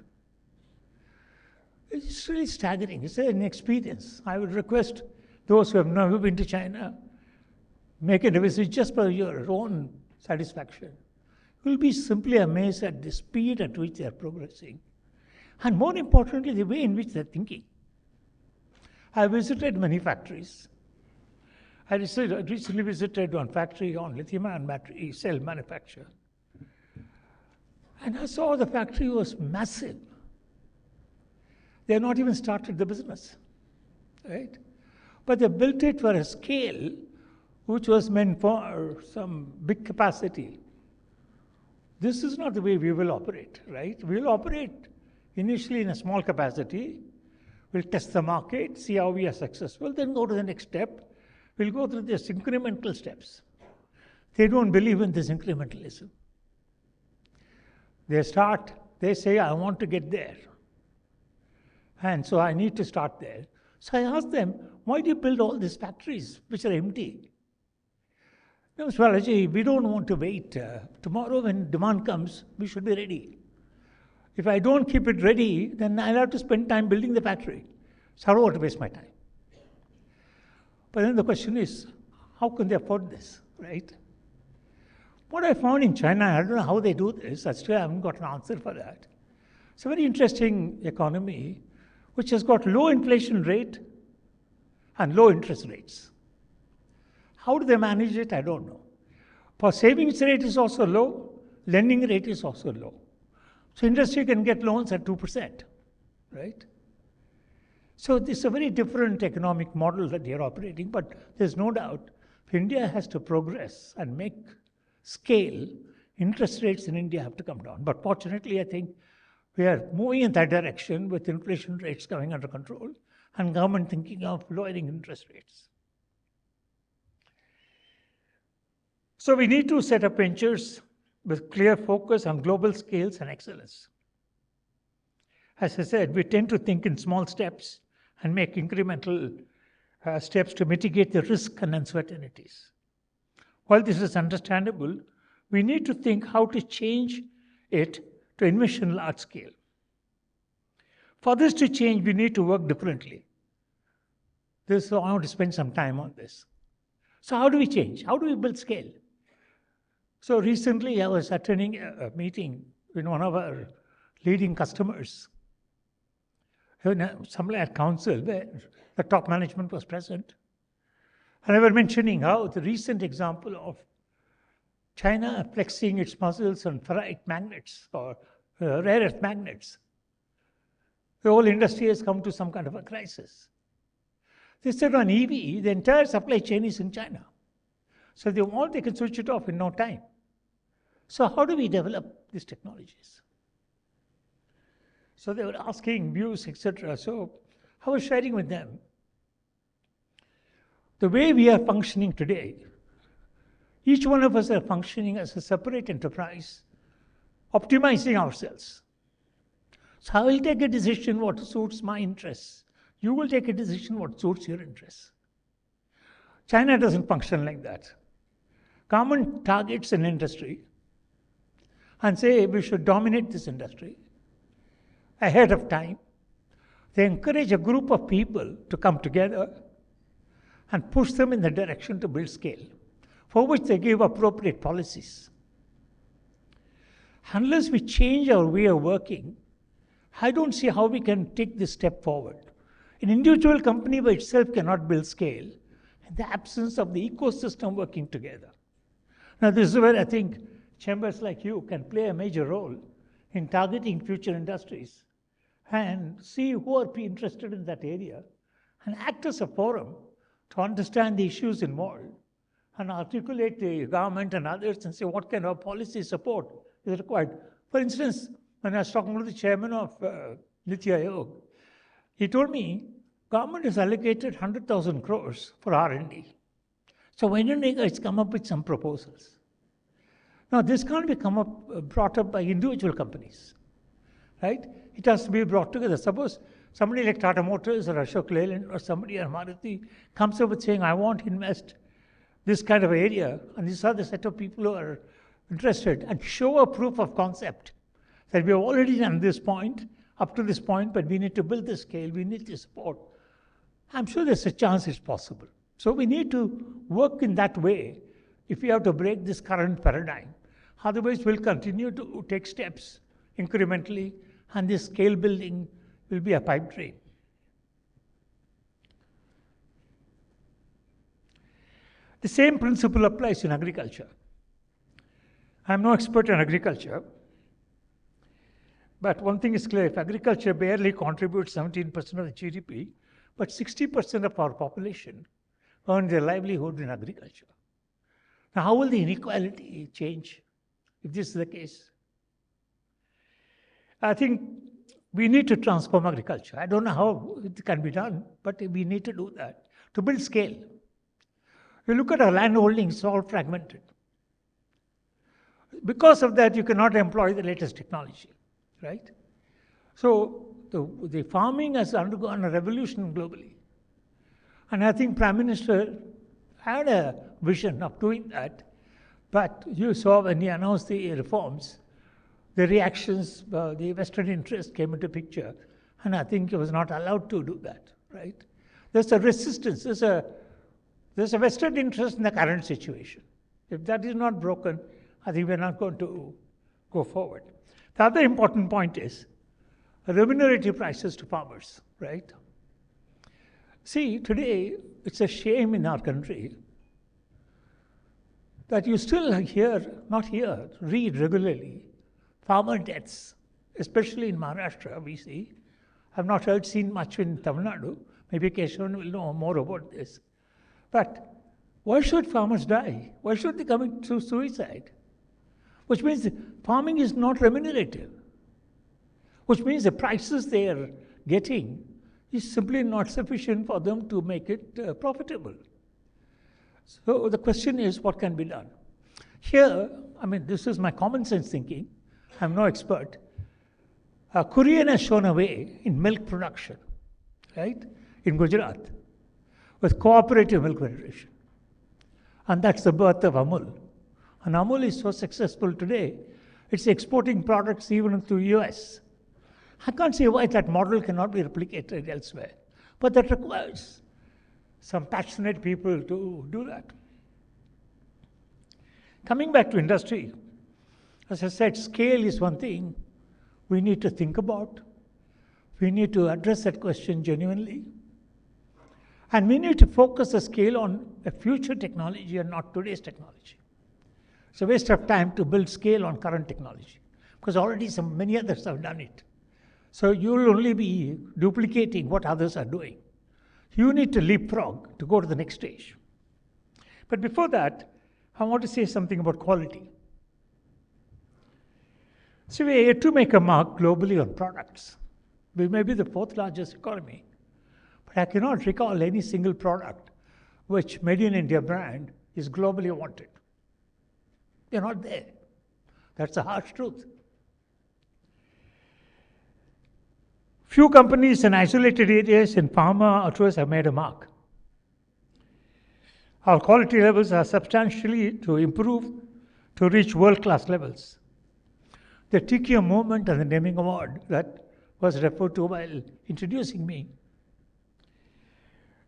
[SPEAKER 4] It's really staggering. It's an experience. I would request those who have never been to China, make a visit just for your own satisfaction. You will be simply amazed at the speed at which they are progressing. And more importantly, the way in which they're thinking. I visited many factories. I recently visited one factory on lithium-ion battery cell manufacture. And I saw the factory was massive. They had not even started the business, right? But they built it for a scale which was meant for some big capacity. This is not the way we will operate, right? We will operate initially in a small capacity. We'll test the market, see how we are successful, then go to the next step. We'll go through these incremental steps. They don't believe in this incrementalism. They say, I want to get there. And so I need to start there. So I asked them, why do you build all these factories which are empty? No, Swalaji, we don't want to wait. Tomorrow when demand comes, we should be ready. If I don't keep it ready, then I'll have to spend time building the factory. So I don't want to waste my time. But then the question is, how can they afford this, right? What I found in China, I don't know how they do this, I still haven't got an answer for that. It's a very interesting economy which has got low inflation rate and low interest rates. How do they manage it? I don't know. For savings rate is also low, lending rate is also low. So industry can get loans at 2%, right? So this is a very different economic model that they are operating, but there's no doubt if India has to progress and make scale, interest rates in India have to come down. But fortunately, I think we are moving in that direction with inflation rates coming under control and government thinking of lowering interest rates. So we need to set up ventures with clear focus on global scales and excellence. As I said, we tend to think in small steps and make incremental steps to mitigate the risk and uncertainties. While this is understandable, we need to think how to change it to envision large scale. For this to change, we need to work differently. I want to spend some time on this. So how do we change? How do we build scale? So recently I was attending a meeting with one of our leading customers, somewhere at council where the top management was present. And they were mentioning how the recent example of China flexing its muscles on ferrite magnets or rare earth magnets. The whole industry has come to some kind of a crisis. They said on EV, the entire supply chain is in China. So they can switch it off in no time. So how do we develop these technologies? So they were asking views, etc. So I was sharing with them the way we are functioning today. Each one of us are functioning as a separate enterprise, optimizing ourselves. So I will take a decision what suits my interests. You will take a decision what suits your interests. China doesn't function like that. Government targets an industry and say we should dominate this industry ahead of time. They encourage a group of people to come together and push them in the direction to build scale, for which they give appropriate policies. Unless we change our way of working, I don't see how we can take this step forward. An individual company by itself cannot build scale in the absence of the ecosystem working together. Now, this is where I think chambers like you can play a major role in targeting future industries and see who are interested in that area and act as a forum to understand the issues involved and articulate the government and others and say what kind of policy support is required. For instance, when I was talking to the chairman of Niti Aayog, he told me government has allocated 100,000 crores for R&D. So why don't you guys come up with some proposals? Now this can't be brought up by individual companies, right? It has to be brought together. Suppose somebody like Tata Motors or Ashok Leyland or somebody or Maruti comes up with saying, I want to invest this kind of area, and these are the set of people who are interested, and show a proof of concept that we have already done this point, up to this point, but we need to build the scale, we need the support. I'm sure there's a chance it's possible. So we need to work in that way if we have to break this current paradigm. Otherwise, we'll continue to take steps incrementally, and this scale building will be a pipe dream. The same principle applies in agriculture. I'm no expert in agriculture, but one thing is clear, if agriculture barely contributes 17% of the GDP, but 60% of our population earn their livelihood in agriculture. Now, how will the inequality change if this is the case? I think we need to transform agriculture. I don't know how it can be done, but we need to do that to build scale. You look at our land holdings, it's all fragmented. Because of that, you cannot employ the latest technology, right? So the farming has undergone a revolution globally. And I think Prime Minister had a vision of doing that, but you saw when he announced the reforms, the reactions, the vested interest came into picture, and I think he was not allowed to do that, right? There's a resistance, there's a vested interest in the current situation. If that is not broken, I think we're not going to go forward. The other important point is remunerative prices to farmers, right? See, today, it's a shame in our country that you still read regularly farmer deaths, especially in Maharashtra, we see. I've not seen much in Tamil Nadu. Maybe Keshavan will know more about this. But why should farmers die? Why should they commit suicide? Which means farming is not remunerative. Which means the prices they are getting is simply not sufficient for them to make it profitable. So the question is, what can be done? Here, this is my common sense thinking. I'm no expert. Korean has shown a way in milk production, right, in Gujarat, with cooperative milk generation. And that's the birth of Amul. And Amul is so successful today, it's exporting products even to the US. I can't see why that model cannot be replicated elsewhere. But that requires some passionate people to do that. Coming back to industry, as I said, scale is one thing we need to think about. We need to address that question genuinely. And we need to focus the scale on a future technology and not today's technology. It's a waste of time to build scale on current technology, because already many others have done it. So you'll only be duplicating what others are doing. You need to leapfrog to go to the next stage. But before that, I want to say something about quality. So we are yet to make a mark globally on products. We may be the fourth largest economy, but I cannot recall any single product which Made in India brand is globally wanted. They're not there. That's the harsh truth. Few companies in isolated areas in pharma or others have made a mark. Our quality levels are substantially to improve to reach world-class levels. The TQM movement and the naming award that was referred to while introducing me,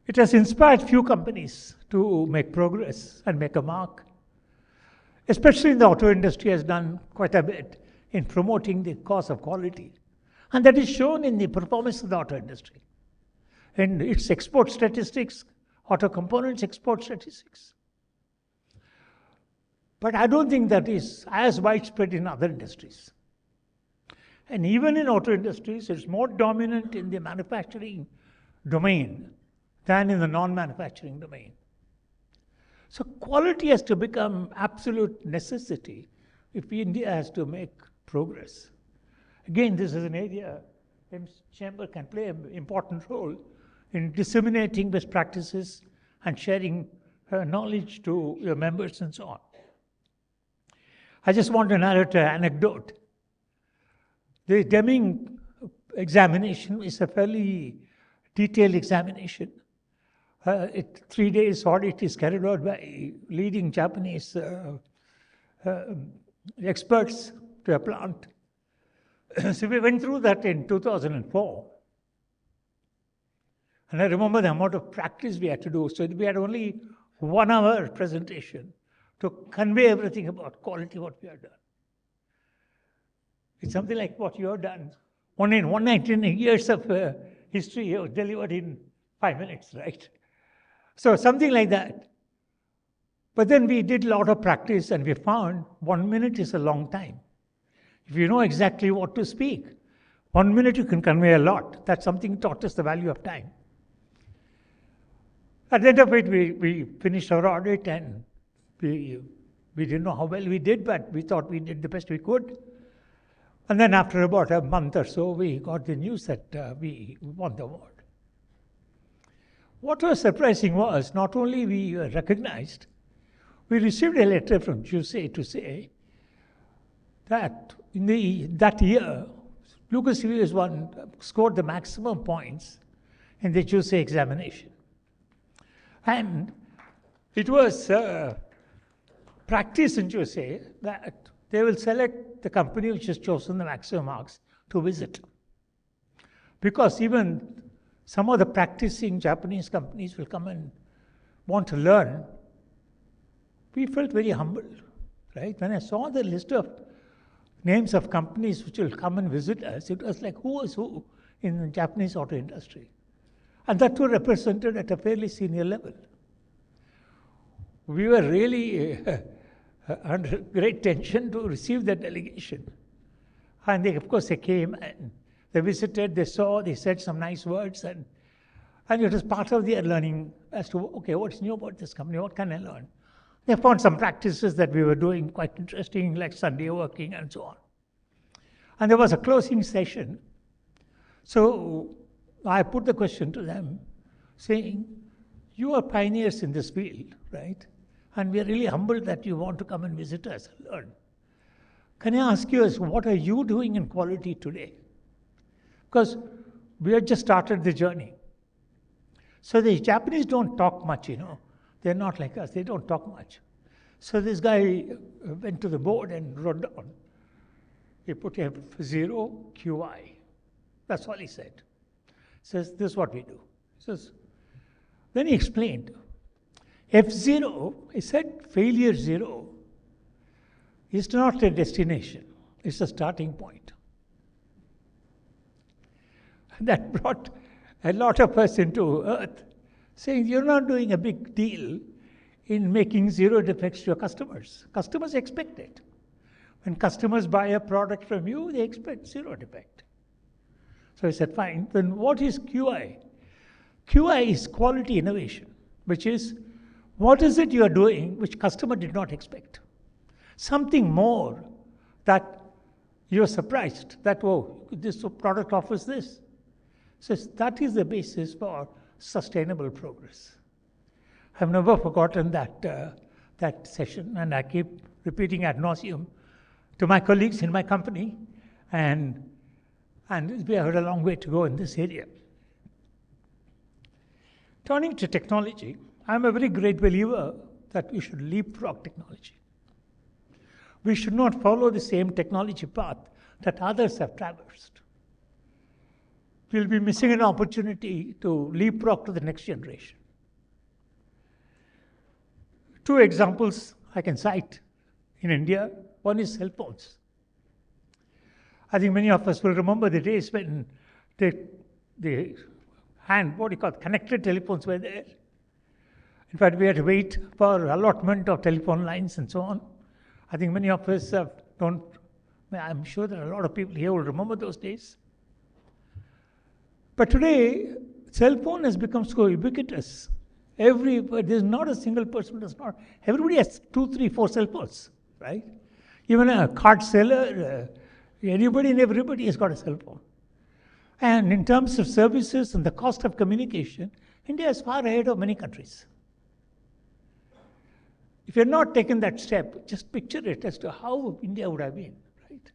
[SPEAKER 4] it has inspired few companies to make progress and make a mark. Especially in the auto industry has done quite a bit in promoting the cause of quality. And that is shown in the performance of the auto industry. In its export statistics, auto components export statistics. But I don't think that is as widespread in other industries. And even in auto industries, it's more dominant in the manufacturing domain than in the non-manufacturing domain. So quality has to become absolute necessity if India has to make progress. Again, this is an area AIIMS Chamber can play an important role in disseminating best practices and sharing knowledge to your members and so on. I just want to narrate an anecdote. The Deming examination is a fairly detailed examination. 3 days audit is carried out by leading Japanese experts to a plant. So we went through that in 2004. And I remember the amount of practice we had to do. So we had only 1 hour presentation to convey everything about quality, what we have done. It's something like what you have done. 119 years of history you have delivered in 5 minutes, right? So something like that. But then we did a lot of practice and we found 1 minute is a long time. If you know exactly what to speak, 1 minute you can convey a lot. That's something taught us the value of time. At the end of it, we finished our audit and we didn't know how well we did, but we thought we did the best we could. And then after about a month or so, we got the news that we won the award. What was surprising was not only we were recognized, we received a letter from JUSE to say that in that year, Lucas Series scored the maximum points in the JUSE examination. And it was practice in JUSE that they will select the company which has chosen the maximum marks to visit. Because even some of the practicing Japanese companies will come and want to learn. We felt very humbled, right? When I saw the list of names of companies which will come and visit us, it was like who is who in the Japanese auto industry. And that too represented at a fairly senior level. We were really under great tension to receive that delegation. And they, of course, they came and they visited, they saw, they said some nice words, and it was part of their learning as to, okay, what's new about this company, what can I learn? They found some practices that we were doing quite interesting, like Sunday working and so on. And there was a closing session. So I put the question to them, saying, you are pioneers in this field, right? And we are really humbled that you want to come and visit us and learn. Can I ask you, what are you doing in quality today? Because we have just started the journey. So the Japanese don't talk much, They're not like us. They don't talk much. So this guy went to the board and wrote down. He put F0 QI. That's all he said. Says, this is what we do. Then he explained. F0, he said, failure 0 is not a destination. It's a starting point. That brought a lot of us into earth, saying you're not doing a big deal in making 0 defects to your customers. Customers expect it. When customers buy a product from you, they expect 0 defect. So I said, fine, then what is QI? QI is quality innovation, which is what is it you are doing which customer did not expect? Something more that you're surprised that, oh, this product offers this. So that is the basis for sustainable progress. I've never forgotten that session, and I keep repeating ad nauseum to my colleagues in my company, and we have a long way to go in this area. Turning to technology, I'm a very great believer that we should leapfrog technology. We should not follow the same technology path that others have traversed. We'll be missing an opportunity to leapfrog to the next generation. 2 examples I can cite in India. One is cell phones. I think many of us will remember the days when the connected telephones were there. In fact, we had to wait for allotment of telephone lines and so on. I think many of us I'm sure that a lot of people here will remember those days. But today, cell phone has become so ubiquitous. There's not a single person who does not. Everybody has 2, 3, 4 cell phones, right? Even a card seller, anybody and everybody has got a cell phone. And in terms of services and the cost of communication, India is far ahead of many countries. If you're not taken that step, just picture it as to how India would have been, right?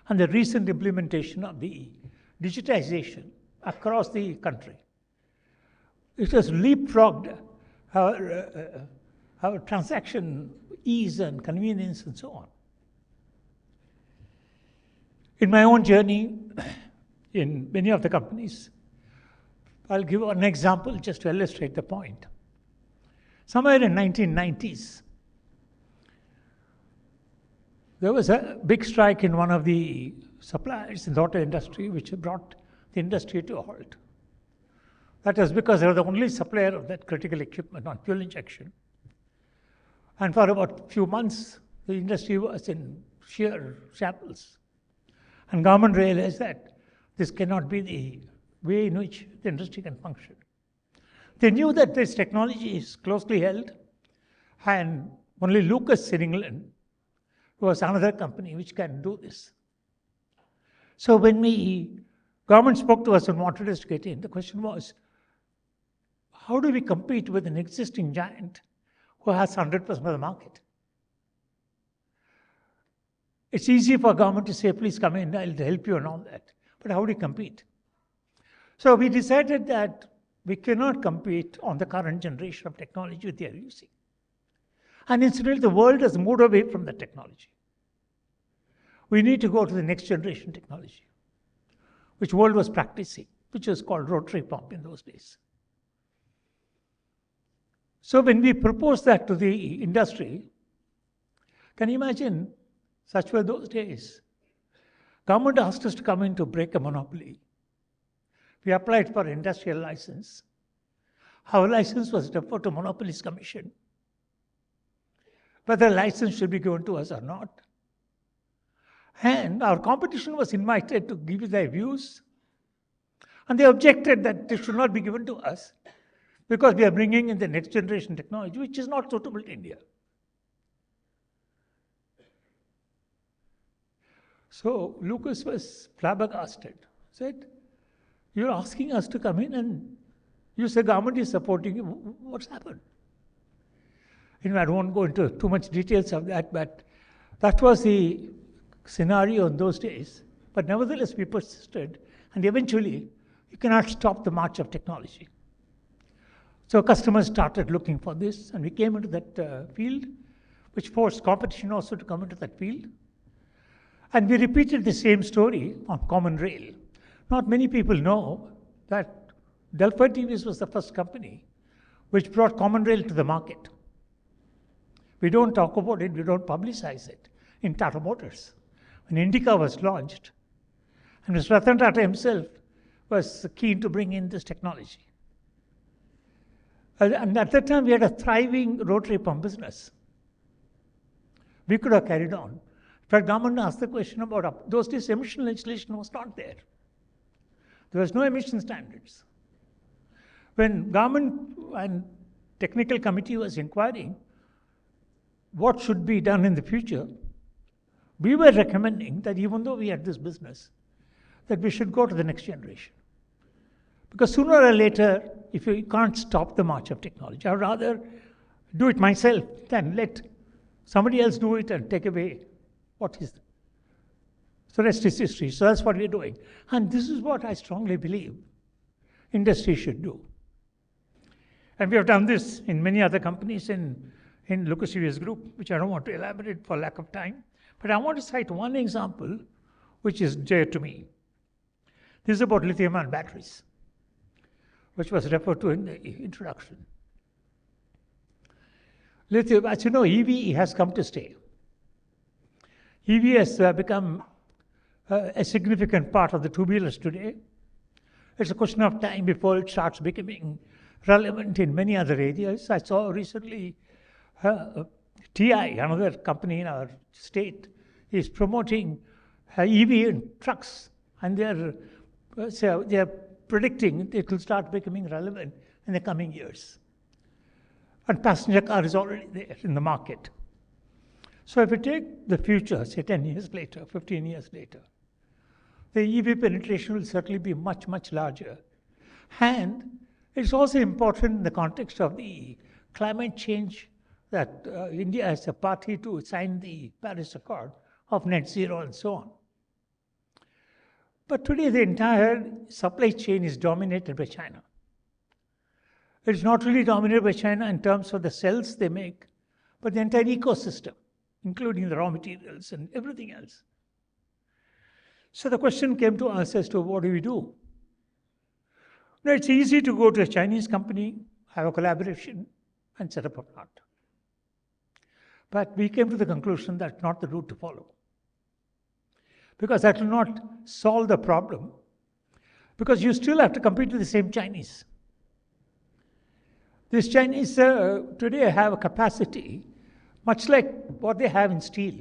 [SPEAKER 4] And the recent implementation of the digitization across the country, it has leapfrogged our transaction ease and convenience and so on. In my own journey, in many of the companies, I'll give an example just to illustrate the point. Somewhere in 1990s, there was a big strike in one of the suppliers in the auto industry, which brought the industry to a halt. That was because they were the only supplier of that critical equipment on fuel injection. And for about a few months, the industry was in sheer shambles. And government realized that this cannot be the way in which the industry can function. They knew that this technology is closely held, and only Lucas in England was another company which can do this. So when government spoke to us and wanted us to get in, the question was, how do we compete with an existing giant who has 100% of the market? It's easy for government to say, please come in, I'll help you and all that. But how do you compete? So we decided that we cannot compete on the current generation of technology they are using. And incidentally, the world has moved away from the technology. We need to go to the next generation technology, which world was practicing, which was called rotary pump in those days. So when we proposed that to the industry, can you imagine, such were those days. Government asked us to come in to break a monopoly. We applied for an industrial license. Our license was deferred to Monopolies Commission. whether a license should be given to us or not. And our competition was invited to give their views. And they objected that this should not be given to us because we are bringing in the next generation technology, which is not suitable to India. So Lucas was flabbergasted, said, "You're asking us to come in and you say government is supporting you. What's happened?" I don't go into too much details of that, but that was the scenario in those days. But nevertheless, we persisted, and eventually, you cannot stop the march of technology. So customers started looking for this, and we came into that field, which forced competition also to come into that field. And we repeated the same story on Common Rail. Not many people know that Delphi TVS was the first company which brought Common Rail to the market. We don't talk about it, we don't publicize it in Tata Motors. When Indica was launched, and Mr. Ratan Tata himself was keen to bring in this technology. And at that time, we had a thriving rotary pump business. We could have carried on. In fact, government asked the question about those days, emission legislation was not there. There was no emission standards. When government and technical committee was inquiring what should be done in the future, we were recommending that even though we had this business, that we should go to the next generation. Because sooner or later, if you can't stop the march of technology, I'd rather do it myself than let somebody else do it and take away what is. So rest is history. So that's what we're doing. And this is what I strongly believe industry should do. And we have done this in many other companies in Lucas TVS Group, which I don't want to elaborate for lack of time. But I want to cite one example, which is dear to me. This is about lithium-ion batteries, which was referred to in the introduction. Lithium, as you know, EV has come to stay. EV has become a significant part of the two-wheelers today. It's a question of time before it starts becoming relevant in many other areas. I saw recently TI, another company in our state, is promoting EV in trucks, and they're predicting it will start becoming relevant in the coming years. And passenger car is already there in the market. So if you take the future, say 10 years later, 15 years later, the EV penetration will certainly be much, much larger. And it's also important in the context of the climate change that India as a party to sign the Paris Accord of net zero and so on. But today the entire supply chain is dominated by China. It's not really dominated by China in terms of the cells they make, but the entire ecosystem, including the raw materials and everything else. So the question came to us as to what do we do? Now it's easy to go to a Chinese company, have a collaboration, and set up a plant. But we came to the conclusion that's not the route to follow. Because that will not solve the problem. Because you still have to compete with the same Chinese. These Chinese today have a capacity, much like what they have in steel.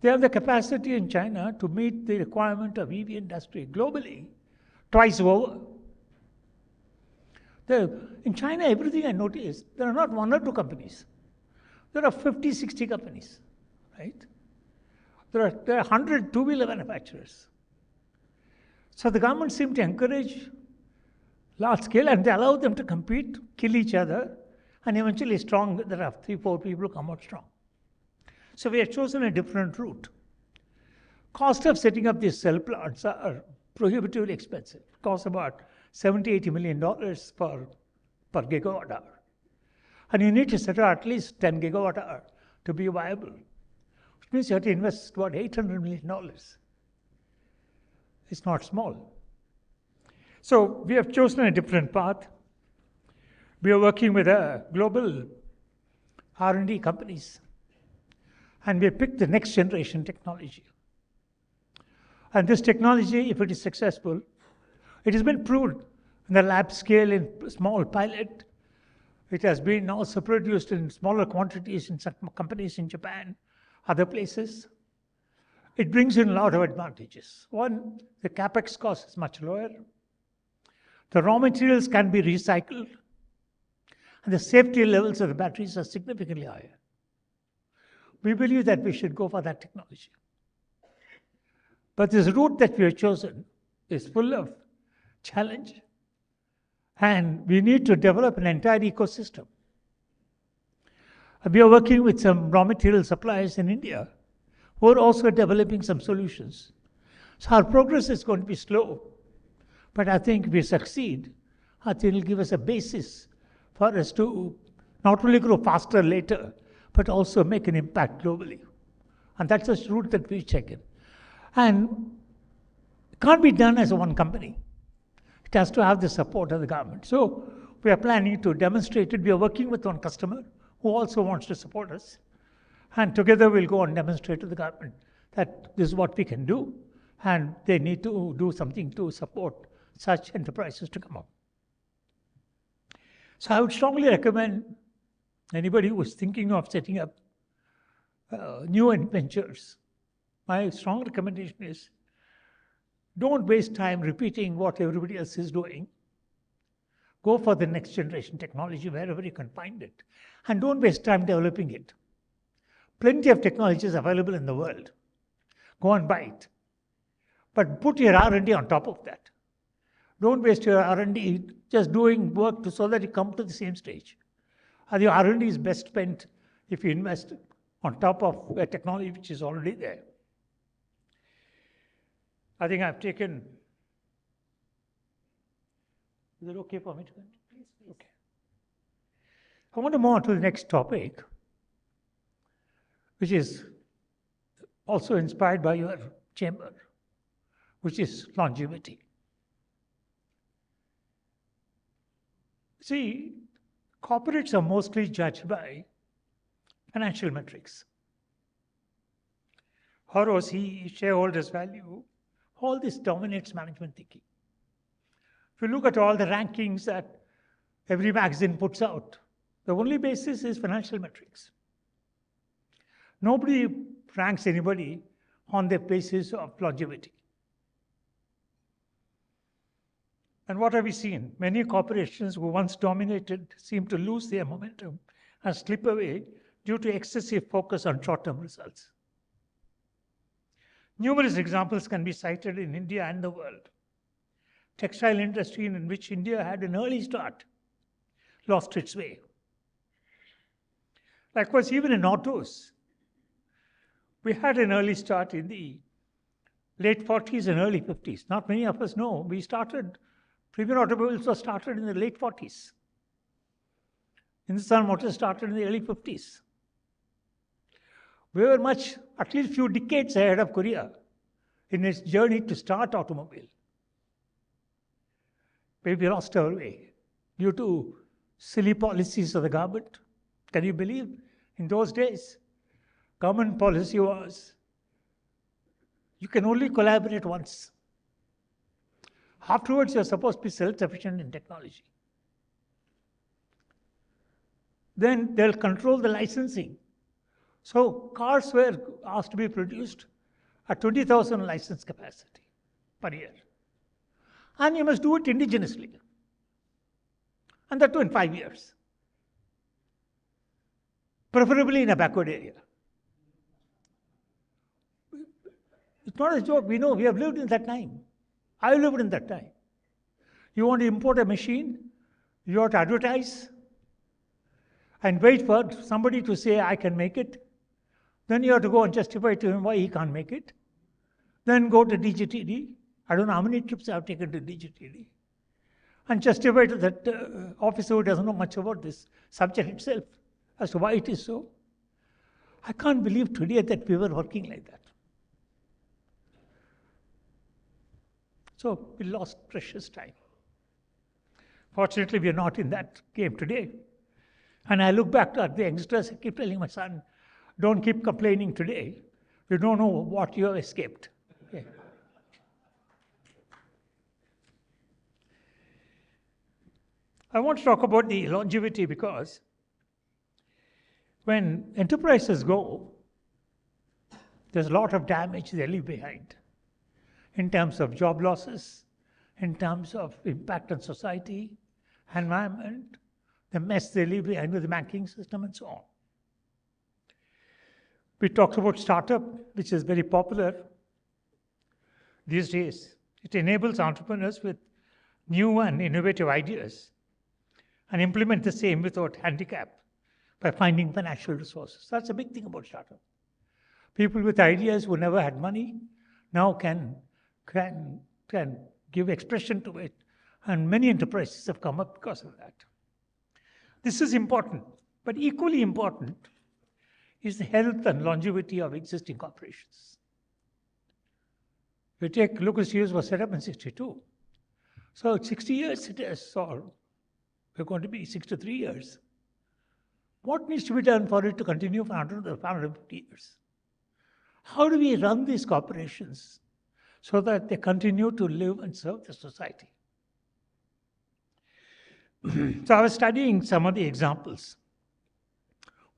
[SPEAKER 4] They have the capacity in China to meet the requirement of EV industry globally twice over. In China, everything I noticed, there are not one or two companies. There are 50, 60 companies, right? There are 100 two-wheeler manufacturers. So the government seemed to encourage large scale, and they allow them to compete, kill each other, and eventually there are 3, 4 people who come out strong. So we have chosen a different route. Cost of setting up these cell plants are prohibitively expensive. It costs about $70, $80 million per gigawatt hour. And you need to set up at least 10 gigawatt hour to be viable, which means you have to invest about $800 million. It's not small. So we have chosen a different path. We are working with global R&D companies, and we picked the next generation technology. And this technology, if it is successful, it has been proved in the lab scale in small pilot It has been also produced in smaller quantities in some companies in Japan, other places. It brings in a lot of advantages. One, the capex cost is much lower. The raw materials can be recycled. And the safety levels of the batteries are significantly higher. We believe that we should go for that technology. But this route that we have chosen is full of challenge, and we need to develop an entire ecosystem. We are working with some raw material suppliers in India who are also developing some solutions. So our progress is going to be slow, but I think if we succeed, I think it will give us a basis for us to not only grow faster later, but also make an impact globally. And that's the route that we've taken. And it can't be done as a one company. It has to have the support of the government. So we are planning to demonstrate it. We are working with one customer who also wants to support us. And together we'll go and demonstrate to the government that this is what we can do, and they need to do something to support such enterprises to come up. So I would strongly recommend anybody who is thinking of setting up new ventures, my strong recommendation is don't waste time repeating what everybody else is doing. Go for the next generation technology wherever you can find it. And don't waste time developing it. Plenty of technologies available in the world. Go and buy it. But put your R&D on top of that. Don't waste your R&D just doing work so that you come to the same stage. And your R&D is best spent if you invest on top of a technology which is already there. I think I've taken. Is it okay for me to continue? Please. Okay. I want to move on to the next topic, which is also inspired by your chamber, which is longevity. See, corporates are mostly judged by financial metrics. ROC, shareholders' value, all this dominates management thinking. If you look at all the rankings that every magazine puts out, the only basis is financial metrics. Nobody ranks anybody on the basis of longevity. And what have we seen? Many corporations who once dominated seem to lose their momentum and slip away due to excessive focus on short-term results. Numerous examples can be cited in India and the world. Textile industry in which India had an early start lost its way. Likewise, even in autos, we had an early start in the late 40s and early 50s. Not many of us know. Premium automobiles were started in the late 40s. Hindustan Motors started in the early 50s. We were at least a few decades ahead of Korea in its journey to start automobile. But we lost our way due to silly policies of the government. Can you believe? In those days, government policy was, you can only collaborate once. Afterwards, you're supposed to be self-sufficient in technology. Then they'll control the licensing. So cars were asked to be produced at 20,000 license capacity per year. And you must do it indigenously. And that too in 5 years. Preferably in a backward area. It's not a joke. We know, we have lived in that time. I lived in that time. You want to import a machine, you have to advertise and wait for somebody to say, I can make it. Then you have to go and justify to him why he can't make it. Then go to DGTD. I don't know how many trips I've taken to DGTD. And justify to that officer who doesn't know much about this subject itself as to why it is so. I can't believe today that we were working like that. So we lost precious time. Fortunately, we are not in that game today. And I look back at the youngsters, I keep telling my son, don't keep complaining today. You don't know what you have escaped. Okay. I want to talk about the longevity because when enterprises go, there's a lot of damage they leave behind in terms of job losses, in terms of impact on society, environment, the mess they leave behind with the banking system, and so on. We talked about startup, which is very popular these days. It enables entrepreneurs with new and innovative ideas and implement the same without handicap by finding financial resources. That's a big thing about startup. People with ideas who never had money now can give expression to it, and many enterprises have come up because of that. This is important, but equally important is the health and longevity of existing corporations. We take Lucas Hughes was set up in 62. So 60 years it is, or we're going to be 63 years. What needs to be done for it to continue for 100 or 150 years? How do we run these corporations so that they continue to live and serve the society? So I was studying some of the examples.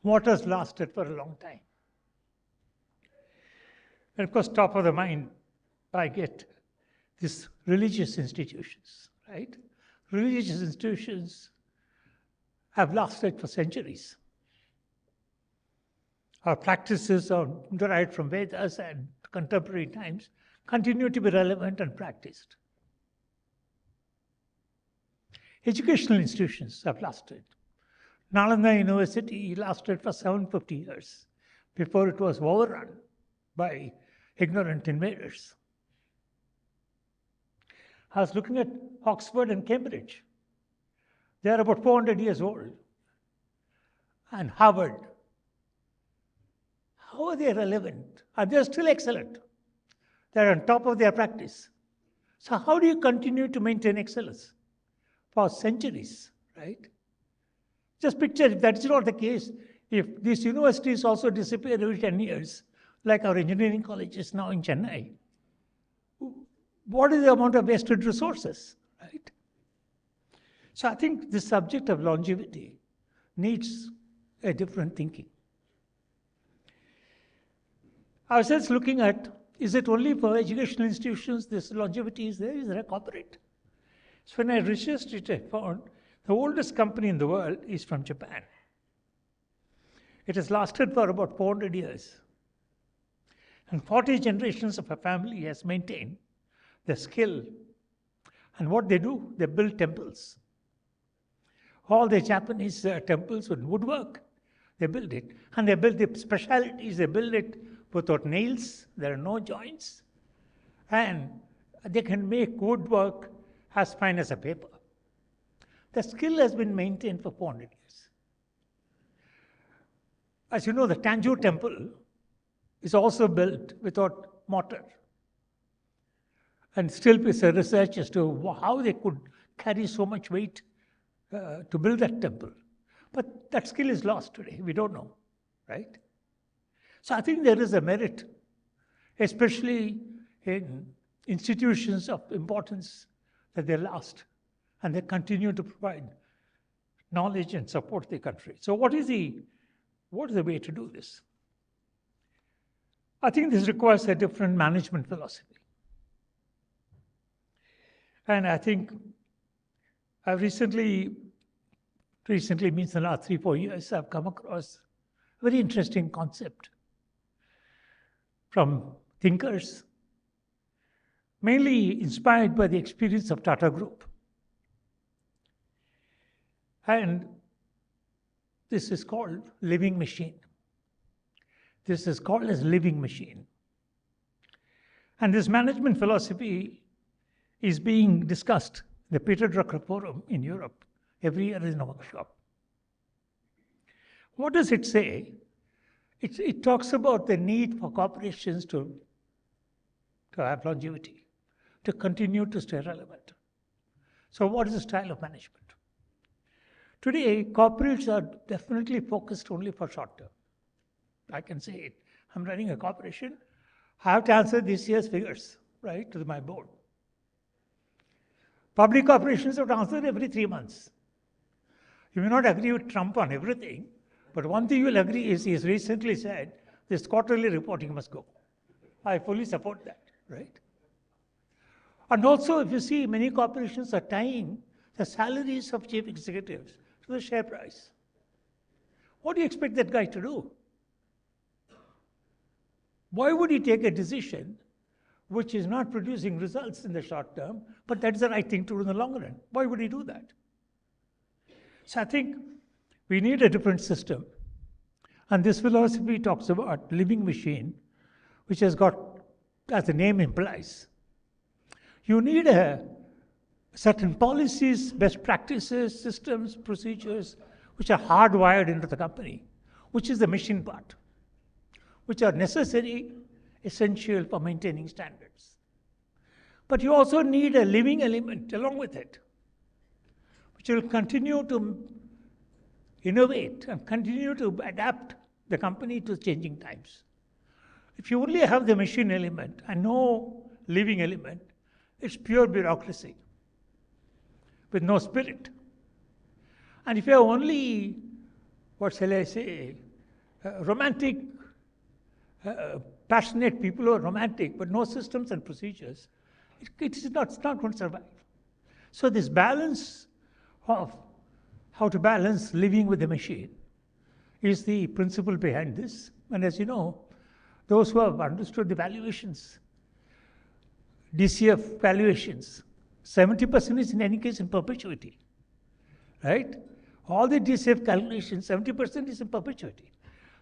[SPEAKER 4] What has lasted for a long time? And of course, top of the mind, I get these religious institutions, right? Religious institutions have lasted for centuries. Our practices are derived from Vedas and contemporary times continue to be relevant and practiced. Educational institutions have lasted. Nalanda University lasted for 750 years before it was overrun by ignorant invaders. I was looking at Oxford and Cambridge. They are about 400 years old. And Harvard. How are they relevant? Are they still excellent? They're on top of their practice. So how do you continue to maintain excellence for centuries, right? Just picture if that is not the case, if these universities also disappear every 10 years, like our engineering colleges now in Chennai, what is the amount of wasted resources, right? So I think the subject of longevity needs a different thinking. I was just looking at, is it only for educational institutions this longevity is there? Is there a corporate? So when I researched it, I found the oldest company in the world is from Japan. It has lasted for about 400 years. And 40 generations of a family has maintained the skill. And what they do, they build temples. All the Japanese temples with woodwork, they build it. And they build the specialities, they build it without nails, there are no joints. And they can make woodwork as fine as a paper. The skill has been maintained for 400 years. As you know, the Tanjore temple is also built without mortar. And still is a research as to how they could carry so much weight to build that temple. But that skill is lost today. We don't know, right? So I think there is a merit, especially in institutions of importance, that they last and they continue to provide knowledge and support the country. So what is the way to do this? I think this requires a different management philosophy. And I think I've recently means the last 3-4 years, I've come across a very interesting concept from thinkers, mainly inspired by the experience of Tata Group. And this is called living machine. This is called as living machine. And this management philosophy is being discussed in the Peter Drucker Forum in Europe every year in a workshop. What does it say? It talks about the need for corporations to have longevity, to continue to stay relevant. So what is the style of management? Today, corporates are definitely focused only for short term. I can say it. I'm running a corporation. I have to answer this year's figures, to my board. Public corporations have to answer every 3 months. You may not agree with Trump on everything, but one thing you will agree is he has recently said this quarterly reporting must go. I fully support that, right? And also, if you see, many corporations are tying the salaries of chief executives to the share price. What do you expect that guy to do? Why would he take a decision which is not producing results in the short term, but that's the right thing to do in the long run? Why would he do that? So I think we need a different system. And this philosophy talks about living machine, which has got, as the name implies, you need certain policies, best practices, systems, procedures, which are hardwired into the company, which is the machine part, which are necessary, essential for maintaining standards. But you also need a living element along with it, which will continue to innovate and continue to adapt the company to changing times. If you only have the machine element and no living element, it's pure bureaucracy with no spirit. And if you have only, what shall I say, romantic, passionate people who are romantic, but no systems and procedures, it's not going to survive. So this balance of how to balance living with the machine is the principle behind this. And as you know, those who have understood the valuations, DCF valuations, 70% is in any case in perpetuity, right? All the DCF calculations, 70% is in perpetuity.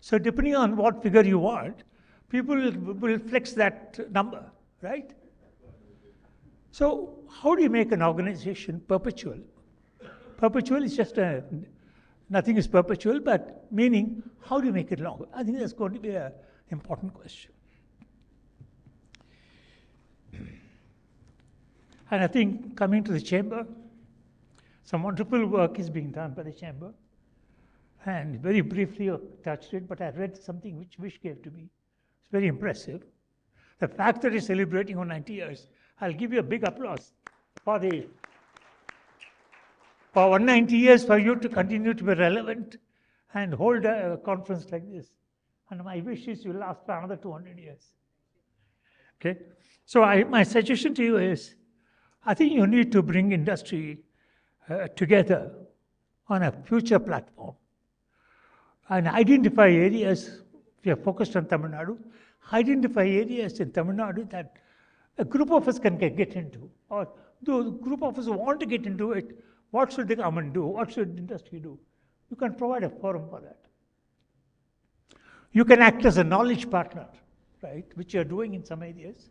[SPEAKER 4] So depending on what figure you want, people will flex that number, right? So how do you make an organization perpetual? Perpetual is just nothing is perpetual, but meaning, how do you make it longer? I think that's going to be an important question. And I think coming to the chamber, some wonderful work is being done by the chamber. And very briefly I touched it, but I read something which Vish gave to me. It's very impressive. The fact that it's celebrating on 90 years, I'll give you a big applause for 190 years for you to continue to be relevant and hold a conference like this. And my wish is you last for another 200 years. Okay? So my suggestion to you is, I think you need to bring industry together on a future platform and identify areas, if you are focused on Tamil Nadu, identify areas in Tamil Nadu that a group of us can get into, or the group of us who want to get into it, what should the government do? What should the industry do? You can provide a forum for that. You can act as a knowledge partner, right, which you are doing in some areas,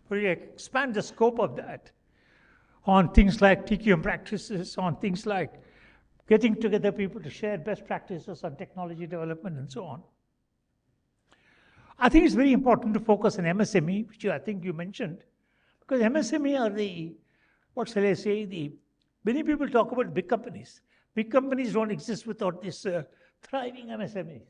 [SPEAKER 4] where you expand the scope of that on things like TQM practices, on things like getting together people to share best practices on technology development and so on. I think it's very important to focus on MSME, which I think you mentioned, because MSME are the, what shall I say, many people talk about big companies. Big companies don't exist without this thriving MSMEs.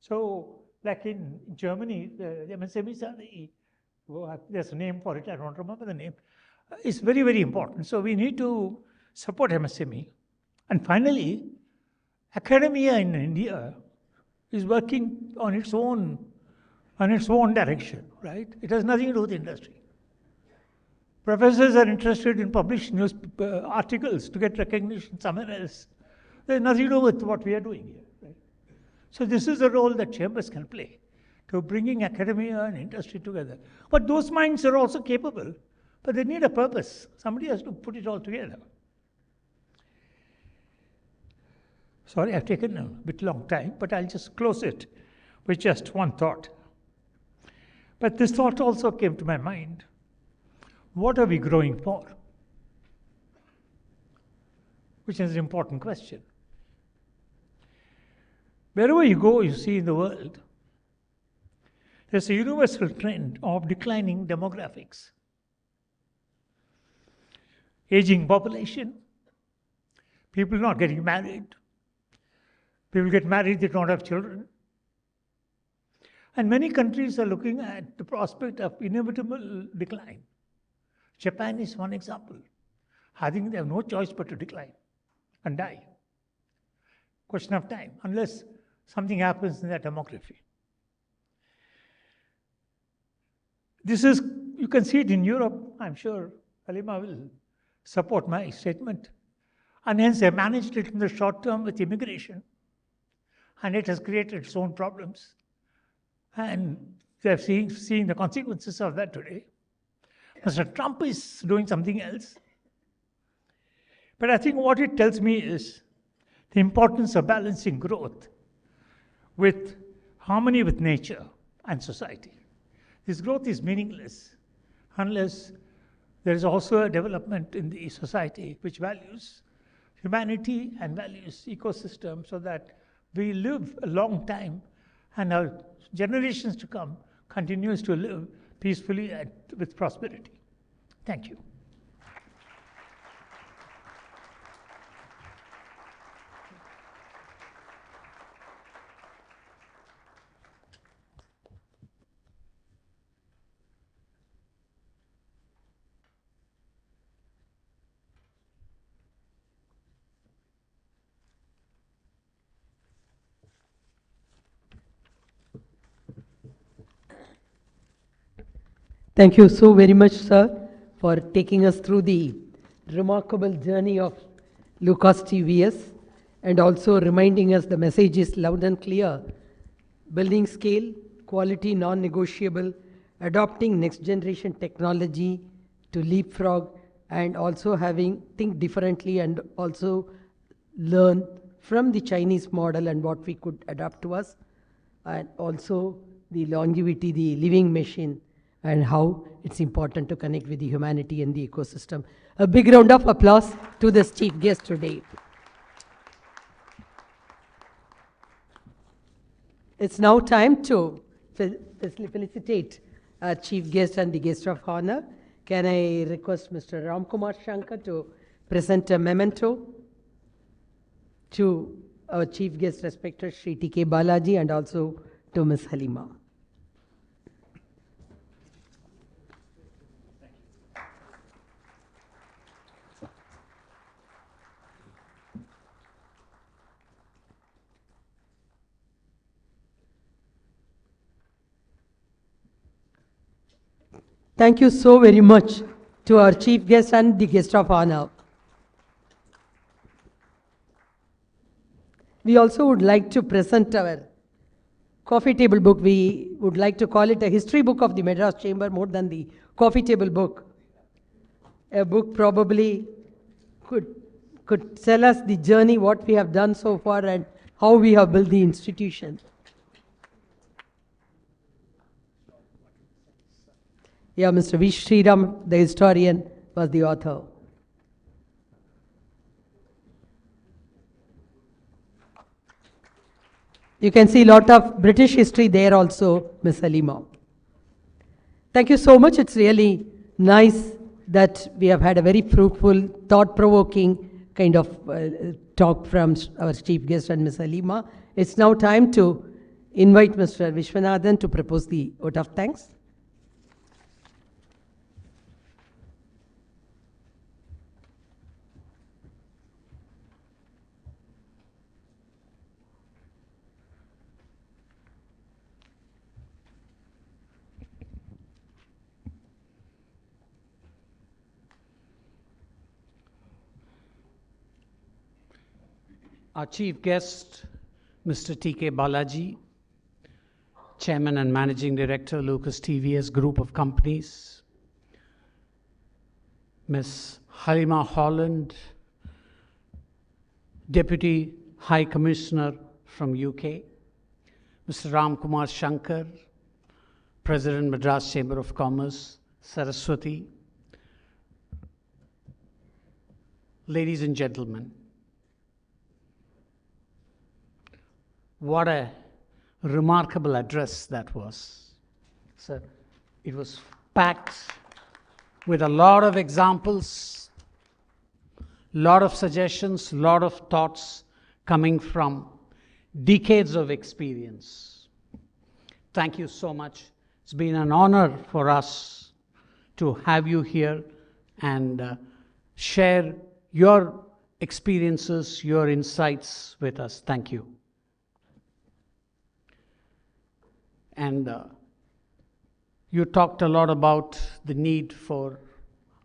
[SPEAKER 4] So, like in Germany, the MSMEs are there's a name for it, I don't remember the name. It's very, very important. So we need to support MSME. And finally, academia in India is working on its own direction, right? It has nothing to do with industry. Professors are interested in publishing news articles to get recognition somewhere else. There's nothing to do with what we are doing here, right? So this is the role that chambers can play, to bringing academia and industry together. But those minds are also capable, but they need a purpose. Somebody has to put it all together. Sorry, I've taken a bit long time, but I'll just close it with just one thought. But this thought also came to my mind. What are we growing for? Which is an important question. Wherever you go, you see in the world, there's a universal trend of declining demographics. Aging population, people not getting married, people get married, they don't have children. And many countries are looking at the prospect of inevitable decline. Japan is one example. I think they have no choice but to decline and die. question of time, unless something happens in that demography. This is, you can see it in Europe. I'm sure Halima will support my statement. And hence they managed it in the short term with immigration. And it has created its own problems. And they're seeing the consequences of that today. Mr. Trump is doing something else. But I think what it tells me is the importance of balancing growth with harmony with nature and society. This growth is meaningless unless there is also a development in the society which values humanity and values ecosystem, so that we live a long time and our generations to come continues to live peacefully and with prosperity. Thank you.
[SPEAKER 1] Thank you so very much, sir, for taking us through the remarkable journey of Lucas TVS and also reminding us the message is loud and clear. Building scale, quality non-negotiable, adopting next generation technology to leapfrog, and also think differently and also learn from the Chinese model and what we could adapt to us, and also the longevity, the living machine, and how it's important to connect with the humanity and the ecosystem. A big round of applause to this chief guest today. It's now time to felicitate our chief guest and the guest of honor. Can I request Mr. Ramkumar Shankar to present a memento to our chief guest, respected Sri T.K. Balaji, and also to Ms. Halima. Thank you so very much to our chief guest and the guest of honor. We also would like to present our coffee table book. We would like to call it a history book of the Madras Chamber more than the coffee table book. A book probably could tell us the journey, what we have done so far and how we have built the institution. Yeah, Mr. V. Sriram, the historian, was the author. You can see a lot of British history there also, Ms. Halima. Thank you so much. It's really nice that we have had a very fruitful, thought-provoking kind of talk from our chief guest and Ms. Halima. It's now time to invite Mr. Vishwanathan to propose the vote of thanks.
[SPEAKER 5] Our chief guest, Mr. T.K. Balaji, Chairman and Managing Director, Lucas TVS Group of Companies, Ms. Halima Holland, Deputy High Commissioner from UK, Mr. Ramkumar Shankar, President, Madras Chamber of Commerce, Saraswati, ladies and gentlemen, what a remarkable address that was. So it was packed with a lot of examples, lot of suggestions, lot of thoughts coming from decades of experience. Thank you so much. It's been an honor for us to have you here and share your experiences, your insights with us. Thank you. And you talked a lot about the need for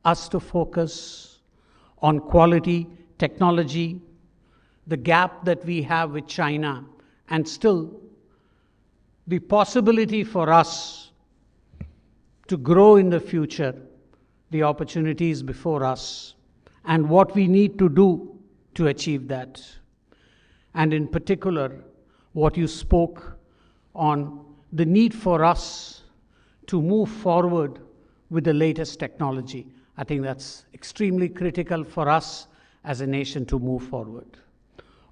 [SPEAKER 5] us to focus on quality, technology, the gap that we have with China, and still the possibility for us to grow in the future, the opportunities before us, and what we need to do to achieve that. And in particular, what you spoke on the need for us to move forward with the latest technology. I think that's extremely critical for us as a nation to move forward.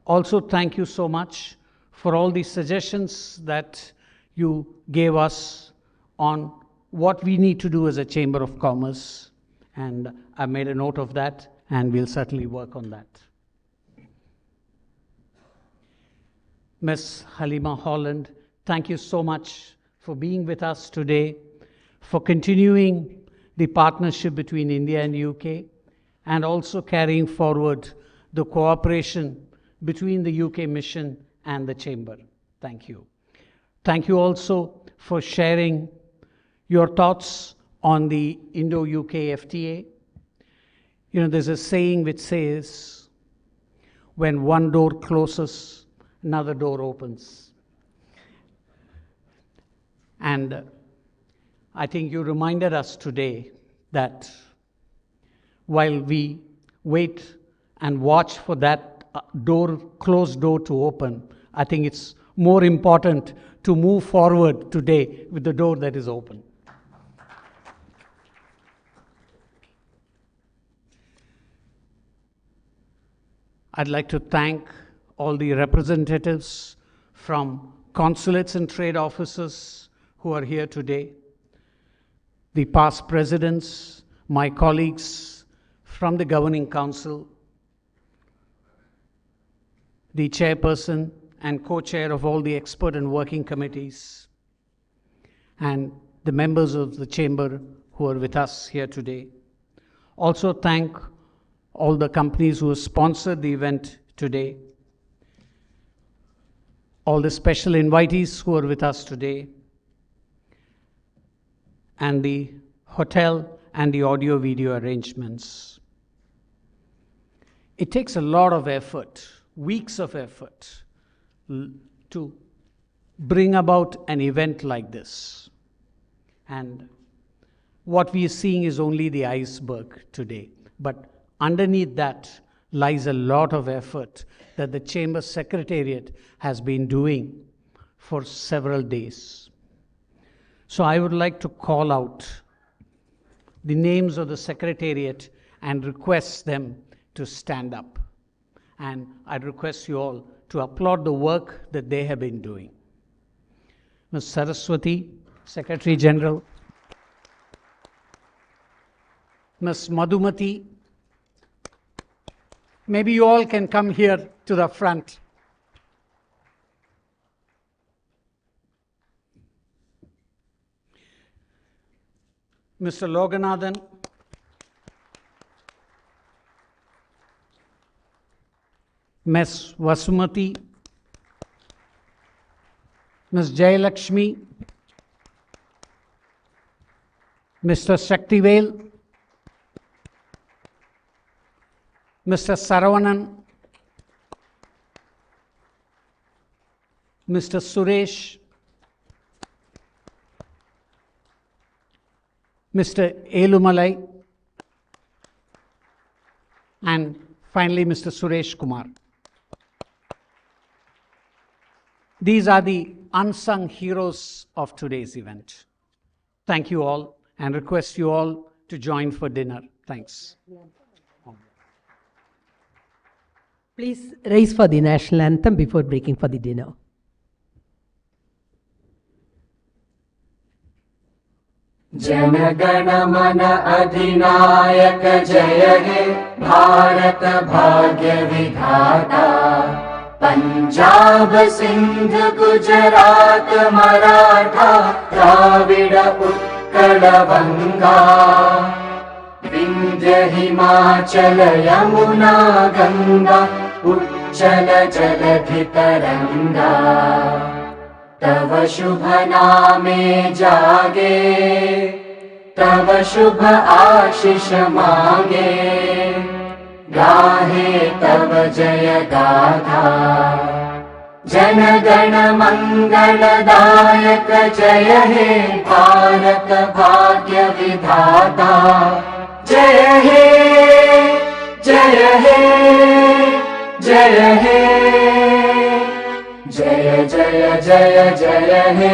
[SPEAKER 5] Also, thank you so much for all the suggestions that you gave us on what we need to do as a Chamber of Commerce. And I made a note of that, and we'll certainly work on that. Ms. Halima Holland, thank you so much for being with us today, for continuing the partnership between India and UK, and also carrying forward the cooperation between the UK mission and the Chamber. Thank you. Thank you also for sharing your thoughts on the Indo-UK FTA. You know, there's a saying which says, when one door closes, another door opens. And I think you reminded us today that while we wait and watch for that closed door to open, I think it's more important to move forward today with the door that is open. I'd like to thank all the representatives from consulates and trade offices who are here today, the past presidents, my colleagues from the Governing Council, the chairperson and co-chair of all the expert and working committees, and the members of the Chamber who are with us here today. Also thank all the companies who have sponsored the event today, all the special invitees who are with us today, and the hotel and the audio-video arrangements. It takes a lot of effort, weeks of effort, to bring about an event like this. And what we are seeing is only the iceberg today. But underneath that lies a lot of effort that the Chamber Secretariat has been doing for several days. So I would like to call out the names of the Secretariat and request them to stand up. And I'd request you all to applaud the work that they have been doing. Ms. Saraswati, Secretary General. Ms. Madhumati, maybe you all can come here to the front. Mr. Loganathan, Ms. Vasumati, Ms. Jayalakshmi, Mr. Shaktivel, Mr. Saravanan, Mr. Suresh, Mr. Elumalai, and finally Mr. Suresh Kumar. These are the unsung heroes of today's event. Thank you all, and request you all to join for dinner. Thanks.
[SPEAKER 1] Please rise for the national anthem before breaking for the dinner.
[SPEAKER 6] Jana Gana मन अधिनायक जय हे भारत भाग्य विधाता पंजाब सिंध गुजरात मराठा द्राविड उत्कल बंगा विंध्य विन्ध्य हिमाचल यमुना गङ्गा उच्चल जलधितरङ्गा तव शुभ नामे जागे तव शुभ आशीष मागे गाहे तव जय गाथा जन गण मंगलदायक जय हे भारत भाग्य विधाता जय हे जय हे जय हे जय जय जय जय हे.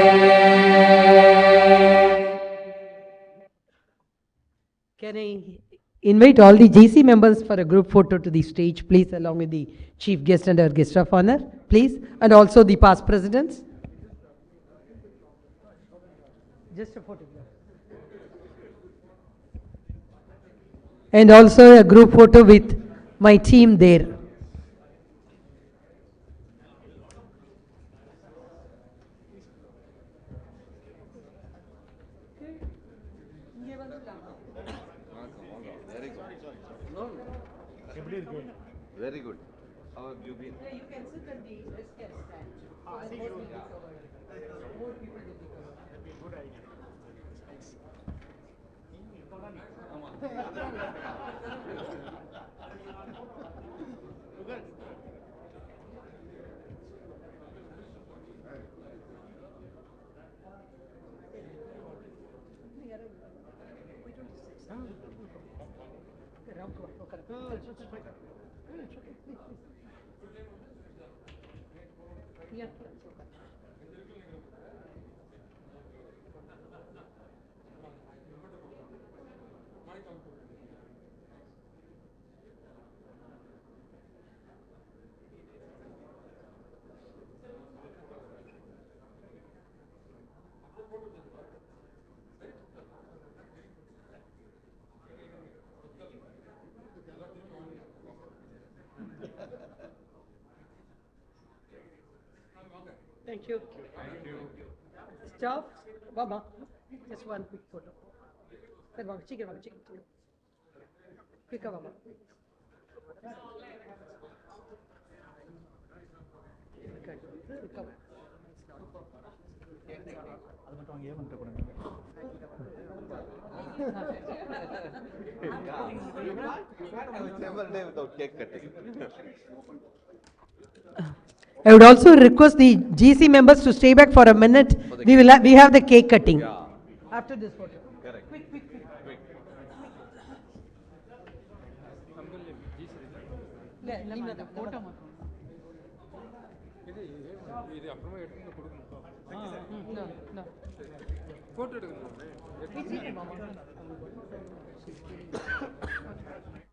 [SPEAKER 1] Can I invite all the JC members for a group photo to the stage, please, along with the chief guest and our guest of honor, please, and also the past presidents. Just a photograph. And also a group photo with my team there.
[SPEAKER 7] Very good. How have you been?
[SPEAKER 1] You can sit at the desk and stand. More people will be covered. More people will be covered.
[SPEAKER 7] Good idea.
[SPEAKER 1] Thank you. Stop. Mama. Just one quick photo. Chicken. Quick, Mama.
[SPEAKER 7] Never day without cake cutting.
[SPEAKER 1] I would also request the GC members to stay back for a minute. We have the cake cutting.
[SPEAKER 7] Yeah.
[SPEAKER 1] After this photo.
[SPEAKER 7] Correct.
[SPEAKER 1] Quick. No.